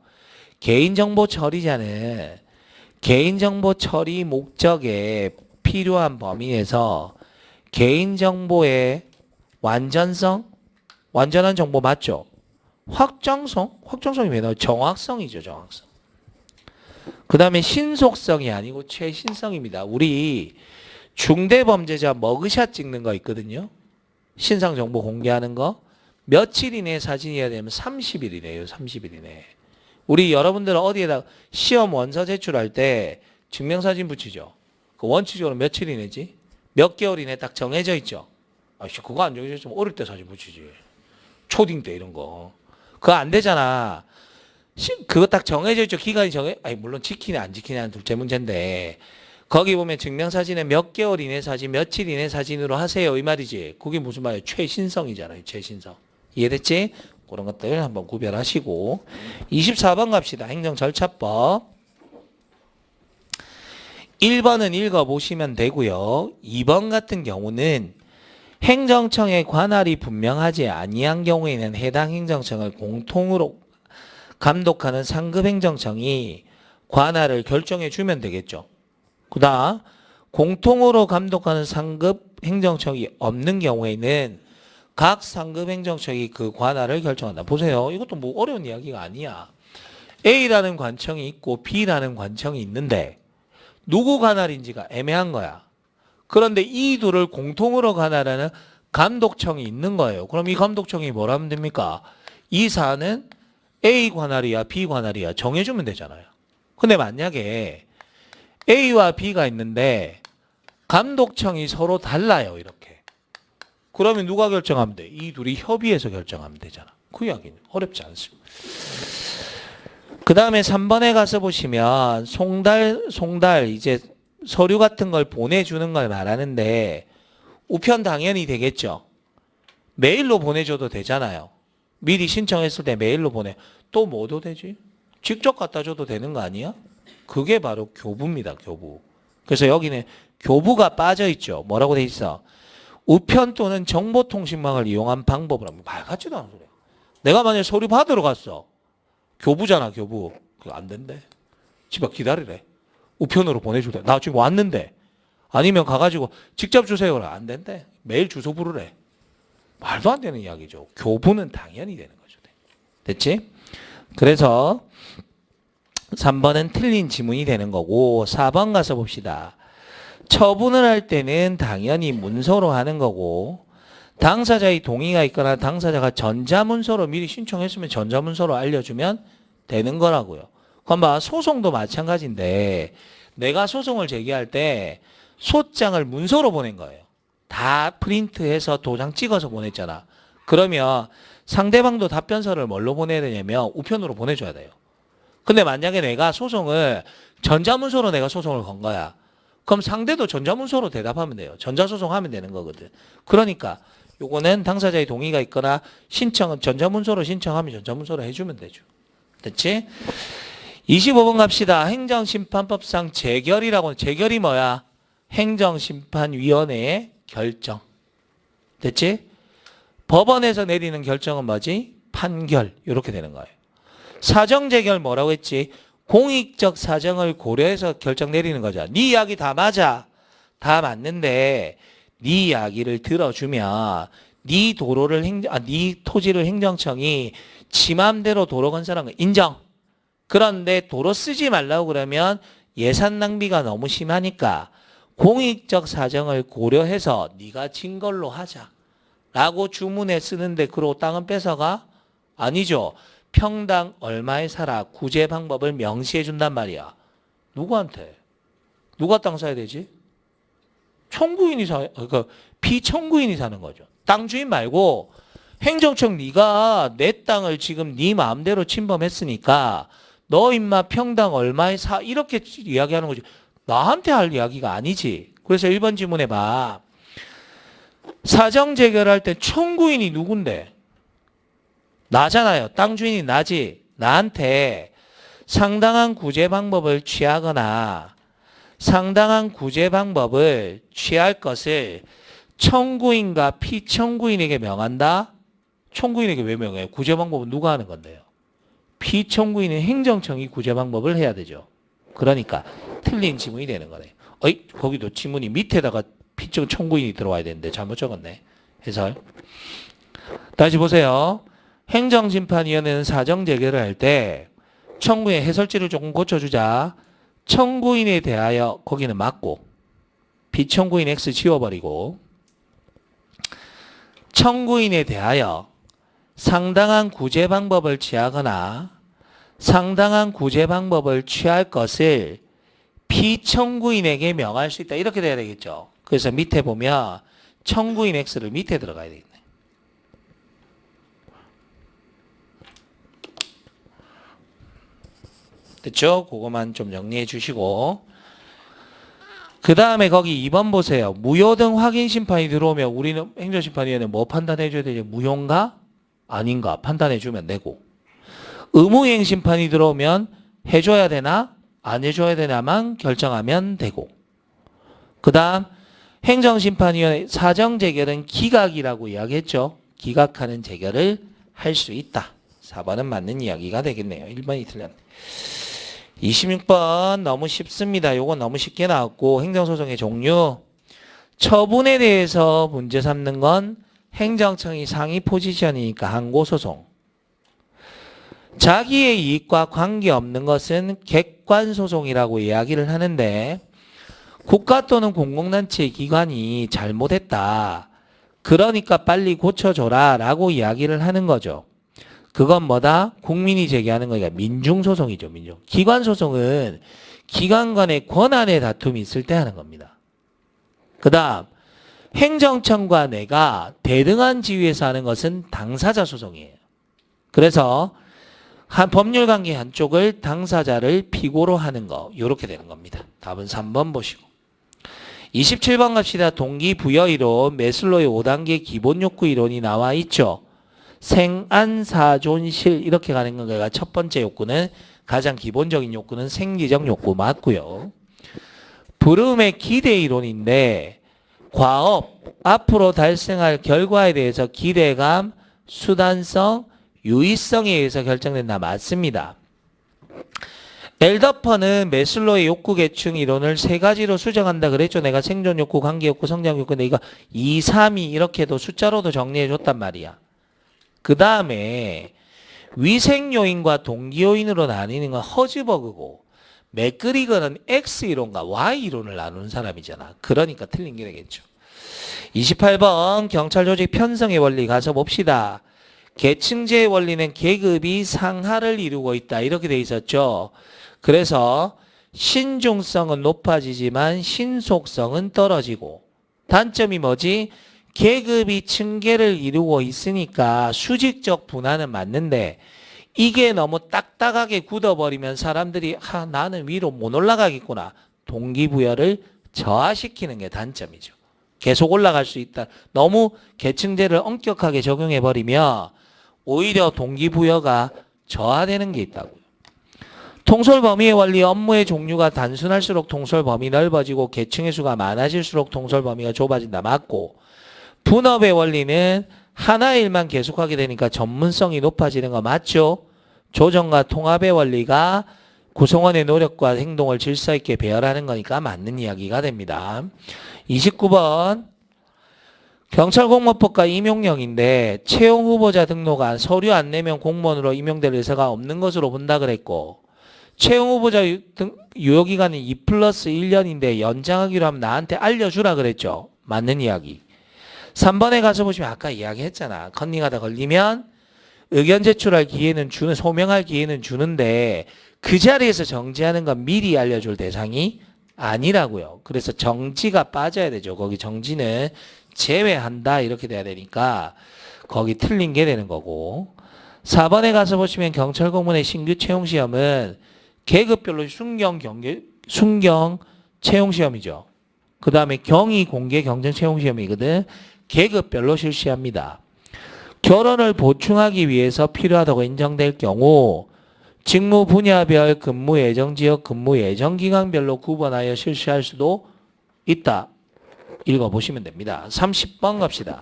개인정보 처리자는 개인정보 처리 목적에 필요한 범위에서 개인정보의 완전성, 완전한 정보 맞죠? 확정성이 왜 나와요? 정확성이죠, 정확성. 그 다음에 신속성이 아니고 최신성입니다. 우리 중대범죄자 머그샷 찍는 거 있거든요. 신상정보 공개하는 거. 며칠 이내 사진이어야 되면 30일이네요. 30일 이내. 우리 여러분들은 어디에다 시험 원서 제출할 때 증명사진 붙이죠. 그 원칙적으로 며칠 이내지? 몇 개월 이내 딱 정해져 있죠. 아씨, 그거 안 정해져 있으면 어릴 때 사진 붙이지. 초딩 때 이런 거. 그거 안 되잖아. 그거 딱 정해져 있죠. 기간이 물론 지키냐 안 지키냐는 둘째 문제인데, 거기 보면 증명사진에 몇 개월 이내 사진, 며칠 이내 사진으로 하세요. 이 말이지. 그게 무슨 말이에요? 최신성이잖아요. 최신성. 이해됐지? 그런 것들 한번 구별하시고. 24번 갑시다. 행정절차법. 1번은 읽어보시면 되고요. 2번 같은 경우는 행정청의 관할이 분명하지 아니한 경우에는 해당 행정청을 공통으로 감독하는 상급 행정청이 관할을 결정해 주면 되겠죠. 그 다음 공통으로 감독하는 상급 행정청이 없는 경우에는 각 상급 행정청이 그 관할을 결정한다. 보세요. 이것도 뭐 어려운 이야기가 아니야. A라는 관청이 있고 B라는 관청이 있는데 누구 관할인지가 애매한 거야. 그런데 이 둘을 공통으로 관할하는 감독청이 있는 거예요. 그럼 이 감독청이 뭐라 하면 됩니까? 이 사안은 A 관할이야, B 관할이야 정해주면 되잖아요. 근데 만약에 A와 B가 있는데 감독청이 서로 달라요. 이렇게. 그러면 누가 결정하면 돼? 이 둘이 협의해서 결정하면 되잖아. 그 이야기는 어렵지 않습니다. 그 다음에 3번에 가서 보시면 송달 이제 서류 같은 걸 보내주는 걸 말하는데, 우편 당연히 되겠죠. 메일로 보내줘도 되잖아요. 미리 신청했을 때 메일로 보내. 또 뭐도 되지? 직접 갖다 줘도 되는 거 아니야? 그게 바로 교부입니다. 교부. 그래서 여기는 교부가 빠져 있죠. 뭐라고 돼 있어? 우편 또는 정보통신망을 이용한 방법을 하면 말 같지도 않은 소리야. 내가 만약에 서류 받으러 갔어. 교부잖아, 교부. 그거 안 된대. 집에 기다리래. 우편으로 보내주래. 나 지금 왔는데. 아니면 가가지고 직접 주세요. 안 된대. 메일 주소 부르래. 말도 안 되는 이야기죠. 교부는 당연히 되는 거죠. 됐지? 그래서 3번은 틀린 지문이 되는 거고, 4번 가서 봅시다. 처분을 할 때는 당연히 문서로 하는 거고, 당사자의 동의가 있거나 당사자가 전자문서로 미리 신청했으면 전자문서로 알려주면 되는 거라고요. 그럼 봐, 소송도 마찬가지인데 내가 소송을 제기할 때 소장을 문서로 보낸 거예요. 다 프린트해서 도장 찍어서 보냈잖아. 그러면 상대방도 답변서를 뭘로 보내야 되냐면 우편으로 보내줘야 돼요. 근데 만약에 내가 소송을 전자문서로 내가 소송을 건 거야. 그럼 상대도 전자문서로 대답하면 돼요. 전자소송하면 되는 거거든. 그러니까 요거는 당사자의 동의가 있거나 신청은 전자문서로 신청하면 전자문서로 해주면 되죠. 됐지? 25번 갑시다. 행정심판법상 재결이라고는 재결이 뭐야? 행정심판위원회의 결정. 됐지? 법원에서 내리는 결정은 뭐지? 판결. 이렇게 되는 거예요. 사정재결 뭐라고 했지? 공익적 사정을 고려해서 결정 내리는 거죠. 네 이야기 다 맞아. 다 맞는데 네 이야기를 들어주면 네 토지를 행정청이 지 맘대로 도로 건설한 거 인정. 그런데 도로 쓰지 말라고 그러면 예산 낭비가 너무 심하니까 공익적 사정을 고려해서 네가 진 걸로 하자. 라고 주문에 쓰는데 그러고 땅은 뺏어가? 아니죠. 평당 얼마에 사라 구제 방법을 명시해 준단 말이야. 누구한테? 누가 땅 사야 되지? 청구인이 그러니까 피청구인이 사는 거죠. 땅 주인 말고 행정청 네가 내 땅을 지금 네 마음대로 침범했으니까 너 임마 평당 얼마에 사 이렇게 이야기하는 거지. 나한테 할 이야기가 아니지. 그래서 1번 지문에 봐. 사정 재결할 때 청구인이 누군데? 나잖아요. 땅 주인이 나지. 나한테 상당한 구제 방법을 취하거나 상당한 구제 방법을 취할 것을 청구인과 피청구인에게 명한다? 청구인에게 왜 명해요? 구제 방법은 누가 하는 건데요? 피청구인은 행정청이 구제 방법을 해야 되죠. 그러니까 틀린 지문이 되는 거네요. 거기도 지문이 밑에다가 피청구인이 들어와야 되는데 잘못 적었네. 해설. 다시 보세요. 행정심판위원회는 사정재결을 할 때 청구인의 해설지를 조금 고쳐주자. 청구인에 대하여 거기는 맞고 비청구인 X 지워버리고 청구인에 대하여 상당한 구제 방법을 취하거나 상당한 구제 방법을 취할 것을 피청구인에게 명할 수 있다. 이렇게 돼야 되겠죠. 그래서 밑에 보면 청구인 X를 밑에 들어가야 되겠네. 됐죠? 그거만 좀 정리해 주시고 그 다음에 거기 2번 보세요. 무효 등 확인 심판이 들어오면 우리는 행정심판위원회는 뭐 판단해 줘야 되죠? 무효인가? 아닌가? 판단해 주면 되고 의무이행 심판이 들어오면 해줘야 되나? 안 해줘야 되나만 결정하면 되고 그 다음 행정심판위원회 사정재결은 기각이라고 이야기했죠. 기각하는 재결을 할 수 있다. 4번은 맞는 이야기가 되겠네요. 1번이 틀렸네. 26번 너무 쉽습니다. 요건 너무 쉽게 나왔고 행정소송의 종류 처분에 대해서 문제 삼는 건 행정청이 상위 포지션이니까 항고소송 자기의 이익과 관계없는 것은 객관소송이라고 이야기를 하는데 국가 또는 공공단체 기관이 잘못했다. 그러니까 빨리 고쳐줘라 라고 이야기를 하는 거죠. 그건 뭐다? 국민이 제기하는 거니까 민중소송이죠. 민중. 기관소송은 기관 간의 권한의 다툼이 있을 때 하는 겁니다. 그 다음 행정청과 내가 대등한 지위에서 하는 것은 당사자 소송이에요. 그래서 한 법률관계 한쪽을 당사자를 피고로 하는 거 이렇게 되는 겁니다. 답은 3번 보시고 27번 갑시다. 동기부여이론 메슬로의 5단계 기본욕구 이론이 나와 있죠. 생안사존실 이렇게 가는 건가요? 첫 번째 욕구는 가장 기본적인 욕구는 생리적 욕구 맞고요. 브룸의 기대 이론인데 과업 앞으로 달성할 결과에 대해서 기대감, 수단성, 유의성에 의해서 결정된다. 맞습니다. 엘더퍼는 메슬로의 욕구 계층 이론을 세 가지로 수정한다 그랬죠. 내가 생존 욕구, 관계 욕구, 성장 욕구인데 이거 2, 3이 이렇게도 숫자로도 정리해 줬단 말이야. 그 다음에 위생 요인과 동기 요인으로 나뉘는 건 허즈버그고 맥그리거는 X 이론과 Y 이론을 나누는 사람이잖아. 그러니까 틀린 게 되겠죠. 28번 경찰 조직 편성의 원리 가서 봅시다. 계층제의 원리는 계급이 상하를 이루고 있다. 이렇게 돼 있었죠. 그래서 신중성은 높아지지만 신속성은 떨어지고 단점이 뭐지? 계급이 층계를 이루고 있으니까 수직적 분화는 맞는데 이게 너무 딱딱하게 굳어버리면 사람들이 나는 위로 못 올라가겠구나. 동기부여를 저하시키는 게 단점이죠. 계속 올라갈 수 있다. 너무 계층제를 엄격하게 적용해버리면 오히려 동기부여가 저하되는 게 있다고요. 통솔 범위의 원리, 업무의 종류가 단순할수록 통솔 범위 넓어지고 계층의 수가 많아질수록 통솔 범위가 좁아진다. 맞고, 분업의 원리는 하나의 일만 계속하게 되니까 전문성이 높아지는 거 맞죠? 조정과 통합의 원리가 구성원의 노력과 행동을 질서 있게 배열하는 거니까 맞는 이야기가 됩니다. 29번 경찰 공모법과 임용령인데 채용 후보자 등록안 서류 안 내면 공무원으로 임용될 의사가 없는 것으로 본다 그랬고, 채용 후보자 유효기간은 2+1년인데 연장하기로 하면 나한테 알려주라 그랬죠. 맞는 이야기. 3번에 가서 보시면 아까 이야기했잖아. 컨닝하다 걸리면 의견 제출할 기회는 주는, 소명할 기회는 주는데 그 자리에서 정지하는 건 미리 알려줄 대상이 아니라고요. 그래서 정지가 빠져야 되죠. 거기 정지는 제외한다 이렇게 돼야 되니까 거기 틀린 게 되는 거고. 4번에 가서 보시면 경찰 공무원의 신규 채용 시험은 계급별로 순경 채용 시험이죠. 그 다음에 경위 공개 경쟁 채용 시험이거든. 계급별로 실시합니다. 결혼을 보충하기 위해서 필요하다고 인정될 경우 직무 분야별 근무 예정 지역 근무 예정 기간별로 구분하여 실시할 수도 있다. 읽어보시면 됩니다. 30번 갑시다.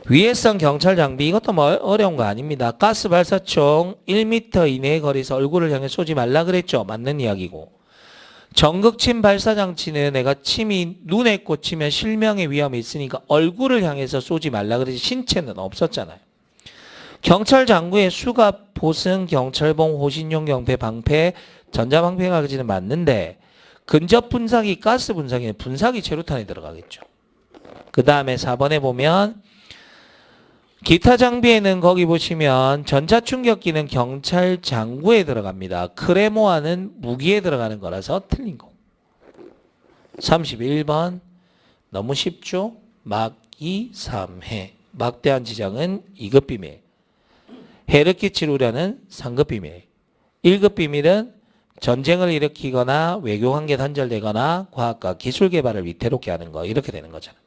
위해성 경찰 장비, 이것도 뭐 어려운 거 아닙니다. 가스 발사총 1m 이내의 거리에서 얼굴을 향해 쏘지 말라 그랬죠. 맞는 이야기고. 전극침 발사 장치는 내가 침이 눈에 꽂히면 실명의 위험이 있으니까 얼굴을 향해서 쏘지 말라 그랬지 신체는 없었잖아요. 경찰 장구의 수갑, 보승, 경찰봉, 호신용 경패, 방패, 전자방패까지는 맞는데 근접 분사기, 가스 분사기는 분사기 최루탄에 들어가겠죠. 그 다음에 4번에 보면 기타 장비에는 거기 보시면 전차충격기는 경찰 장구에 들어갑니다. 크레모아는 무기에 들어가는 거라서 틀린 거. 31번 너무 쉽죠? 막 2, 3해. 막대한 지장은 2급 비밀. 해를 끼칠 우려는 3급 비밀. 1급 비밀은 전쟁을 일으키거나 외교관계 단절되거나 과학과 기술 개발을 위태롭게 하는 거 이렇게 되는 거잖아요.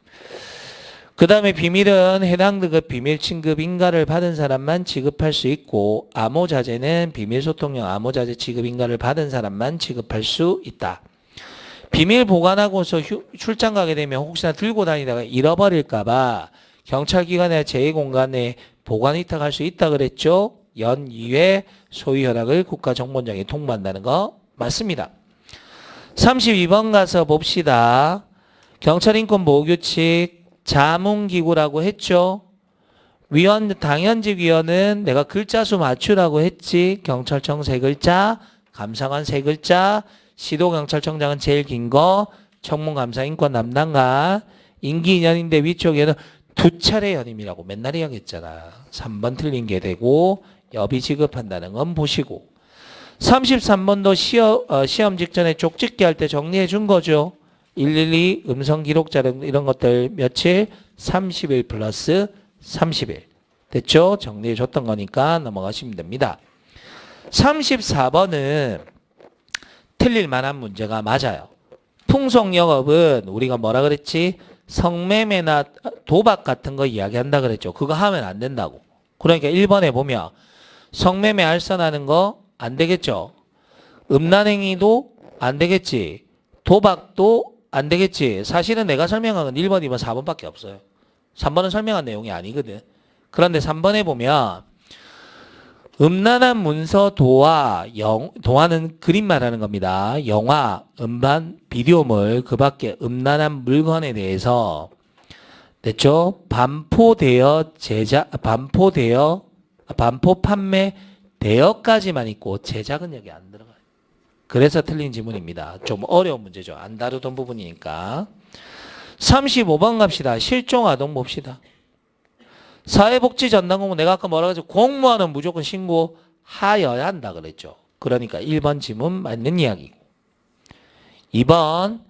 그 다음에 비밀은 해당 등급 비밀 취급 인가를 받은 사람만 지급할 수 있고 암호자재는 비밀소통용 암호자재 취급 인가를 받은 사람만 지급할 수 있다. 비밀 보관하고서 출장 가게 되면 혹시나 들고 다니다가 잃어버릴까봐 경찰기관이나 제2공간에 보관 위탁할 수 있다 그랬죠. 연 2회 소유 현황을 국가정보원장에 통보한다는 거 맞습니다. 32번 가서 봅시다. 경찰인권보호규칙 자문기구라고 했죠. 위원, 당연직 위원은 내가 글자 수 맞추라고 했지. 경찰청 3글자, 감사관 3글자, 시도경찰청장은 제일 긴 거, 청문감사 인권 담당관, 임기 2년인데 위촉에는 2차례 연임이라고 맨날 이야기했잖아. 3번 틀린 게 되고 여비 지급한다는 건 보시고 33번도 시험 직전에 쪽집기 할 때 정리해 준 거죠. 112 음성 기록 자료 이런 것들 며칠 30일 플러스 30일 됐죠? 정리해 줬던 거니까 넘어가시면 됩니다. 34번은 틀릴 만한 문제가 맞아요. 풍속영업은 우리가 뭐라 그랬지? 성매매나 도박 같은 거 이야기한다 그랬죠. 그거 하면 안 된다고. 그러니까 1번에 보면 성매매 알선하는 거 안 되겠죠. 음란행위도 안 되겠지. 도박도 안 되겠지. 사실은 내가 설명한 건 1번, 2번, 4번밖에 없어요. 3번은 설명한 내용이 아니거든. 그런데 3번에 보면 음란한 문서 도화, 도화는 그림 말하는 겁니다. 영화, 음반, 비디오물, 그 밖에 음란한 물건에 대해서 됐죠? 반포 판매 대여까지만 있고 제작은 여기 안 들어가요. 그래서 틀린 지문입니다. 좀 어려운 문제죠. 안 다루던 부분이니까. 35번 갑시다. 실종아동 봅시다. 사회복지전담공무 내가 아까 뭐라고 했죠? 공무원은 무조건 신고하여야 한다 그랬죠. 그러니까 1번 지문 맞는 이야기고. 2번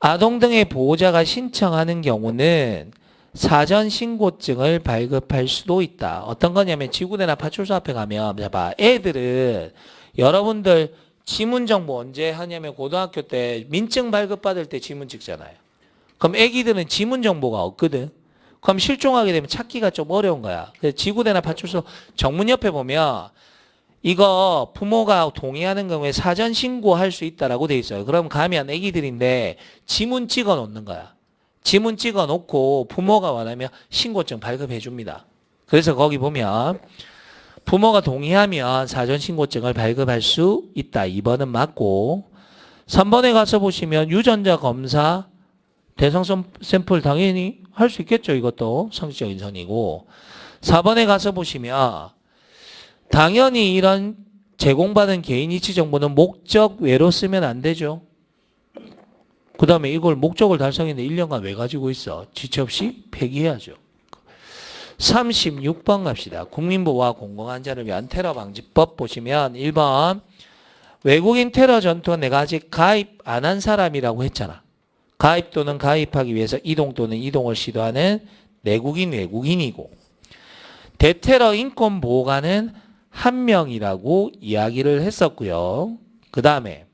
아동 등의 보호자가 신청하는 경우는 사전 신고증을 발급할 수도 있다. 어떤 거냐면 지구대나 파출소 앞에 가면 봐. 애들은 여러분들 지문 정보 언제 하냐면 고등학교 때 민증 발급받을 때 지문 찍잖아요. 그럼 애기들은 지문 정보가 없거든. 그럼 실종하게 되면 찾기가 좀 어려운 거야. 그래서 지구대나 파출소 정문 옆에 보면 이거 부모가 동의하는 경우에 사전 신고할 수 있다라고 돼 있어요. 그럼 가면 애기들인데 지문 찍어 놓는 거야. 지문 찍어 놓고 부모가 원하면 신고증 발급해 줍니다. 그래서 거기 보면 부모가 동의하면 사전 신고증을 발급할 수 있다. 2번은 맞고 3번에 가서 보시면 유전자 검사 대상 샘플 당연히 할 수 있겠죠. 이것도 상식적인 선이고 4번에 가서 보시면 당연히 이런 제공받은 개인 이치 정보는 목적 외로 쓰면 안 되죠. 그 다음에 이걸 목적을 달성했는데 1년간 왜 가지고 있어? 지체 없이 폐기해야죠. 36번 갑시다. 국민보호와 공공안전을 위한 테러 방지법 보시면 1번 외국인 테러 전투는 내가 아직 가입 안 한 사람이라고 했잖아. 가입 또는 가입하기 위해서 이동 또는 이동을 시도하는 내국인 외국인이고 대테러 인권보호관은 한 명이라고 이야기를 했었고요. 그 다음에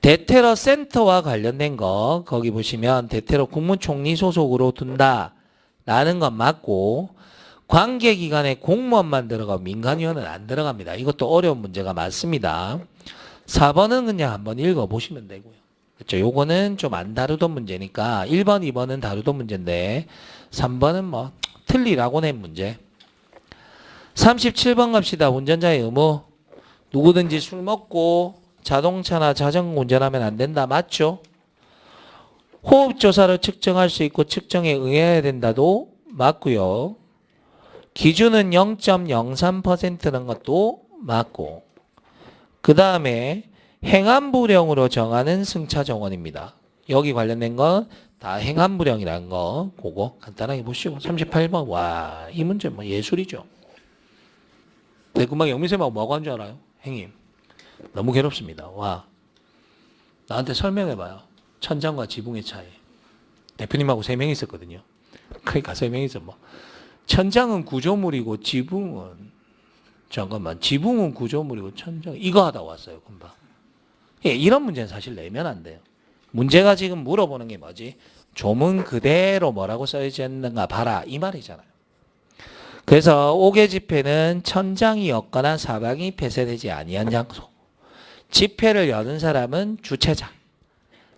대테러 센터와 관련된 거 거기 보시면 대테러 국무총리 소속으로 둔다라는 건 맞고 관계기관에 공무원만 들어가고 민간위원은 안 들어갑니다. 이것도 어려운 문제가 많습니다. 4번은 그냥 한번 읽어보시면 되고요. 그렇죠? 요거는 좀 안 다루던 문제니까 1번, 2번은 다루던 문제인데 3번은 뭐 틀리라고 낸 문제. 37번 갑시다. 운전자의 의무. 누구든지 술 먹고 자동차나 자전거 운전하면 안 된다. 맞죠? 호흡조사를 측정할 수 있고 측정에 응해야 된다도 맞고요. 기준은 0.03%는 것도 맞고 그 다음에 행안부령으로 정하는 승차정원입니다. 여기 관련된 건 다 행안부령이라는 거 그거 간단하게 보시고 38번 와 이 문제 뭐 예술이죠. 내 금방 영민쌤하고 뭐하고 한 줄 알아요? 행님 너무 괴롭습니다. 와 나한테 설명해봐요. 천장과 지붕의 차이. 대표님하고 3명 있었거든요. 그러니까 3명 있어 뭐 천장은 구조물이고 지붕은 잠깐만 지붕은 구조물이고 천장 이거 하다 왔어요 금방. 예, 이런 문제는 사실 내면 안 돼요. 문제가 지금 물어보는 게 뭐지? 조문 그대로 뭐라고 써있지 않는가 봐라 이 말이잖아요. 그래서 5개 집회는 천장이 없거나 사방이 폐쇄되지 아니한 장소. 집회를 여는 사람은 주최자.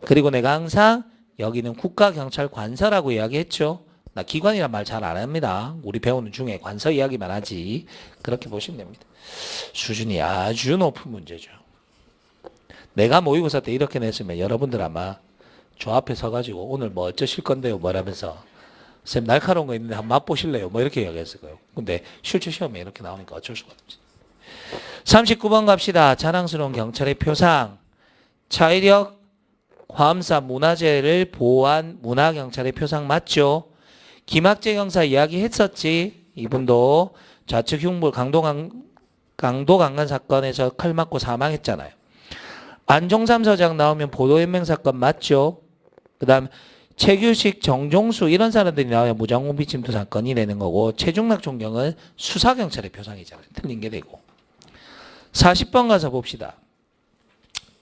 그리고 내가 항상 여기는 국가경찰관서라고 이야기했죠. 나 기관이란 말 잘 안 합니다. 우리 배우는 중에 관서 이야기만 하지. 그렇게 보시면 됩니다. 수준이 아주 높은 문제죠. 내가 모의고사 때 이렇게 냈으면 여러분들 아마 저 앞에 서가지고 오늘 뭐 어쩌실 건데요 뭐라면서 쌤 날카로운 거 있는데 한번 맛보실래요 뭐 이렇게 이야기했을 거예요. 근데 실제 시험에 이렇게 나오니까 어쩔 수가 없지. 39번 갑시다. 자랑스러운 경찰의 표상. 차이력 과음사 문화재를 보호한 문화경찰의 표상 맞죠? 김학재 경사 이야기했었지. 이분도 좌측 흉물 강도 강간 사건에서 칼 맞고 사망했잖아요. 안종삼 서장 나오면 보도연맹 사건 맞죠? 그 다음 최규식, 정종수 이런 사람들이 나와야 무장공비 침투 사건이 되는 거고 최중락 총경은 수사경찰의 표상이잖아요. 틀린 게 되고 40번 가서 봅시다.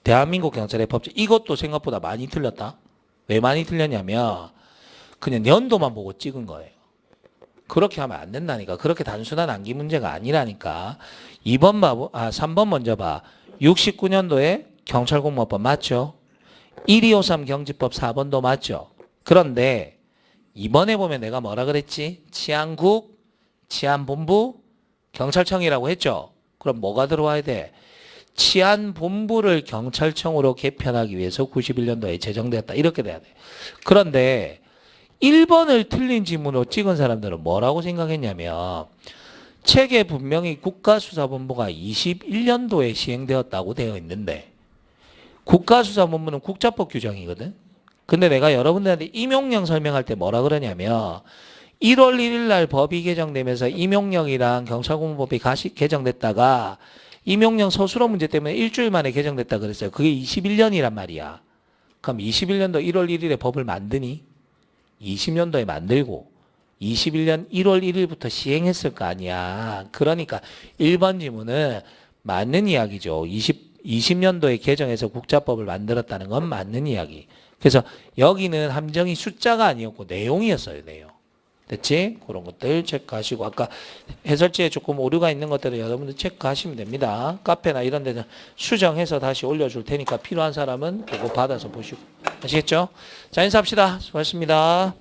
대한민국 경찰의 법칙. 이것도 생각보다 많이 틀렸다. 왜 많이 틀렸냐면 그냥 연도만 보고 찍은 거예요. 그렇게 하면 안 된다니까. 그렇게 단순한 암기 문제가 아니라니까. 3번 먼저 봐. 69년도에 경찰공무원법 맞죠? 1253 경지법 4번도 맞죠? 그런데 이번에 보면 내가 뭐라 그랬지? 치안국, 치안본부, 경찰청이라고 했죠? 그럼 뭐가 들어와야 돼? 치안본부를 경찰청으로 개편하기 위해서 91년도에 제정되었다. 이렇게 돼야 돼. 그런데 1번을 틀린 지문으로 찍은 사람들은 뭐라고 생각했냐면 책에 분명히 국가수사본부가 21년도에 시행되었다고 되어 있는데 국가수사본부는 국자법 규정이거든. 근데 내가 여러분들한테 임용령 설명할 때 뭐라 그러냐면 1월 1일 날 법이 개정되면서 임용령이랑 경찰공무법이 개정됐다가 임용령 서술어 문제 때문에 일주일 만에 개정됐다 그랬어요. 그게 21년이란 말이야. 그럼 21년도 1월 1일에 법을 만드니? 20년도에 만들고 21년 1월 1일부터 시행했을 거 아니야. 그러니까 1번 지문은 맞는 이야기죠. 20년도에 개정해서 국자법을 만들었다는 건 맞는 이야기. 그래서 여기는 함정이 숫자가 아니었고 내용이었어요. 내용. 됐지? 그런 것들 체크하시고 아까 해설지에 조금 오류가 있는 것들을 여러분들 체크하시면 됩니다. 카페나 이런 데는 수정해서 다시 올려줄 테니까 필요한 사람은 그거 받아서 보시고. 아시겠죠? 자, 인사합시다. 수고하셨습니다.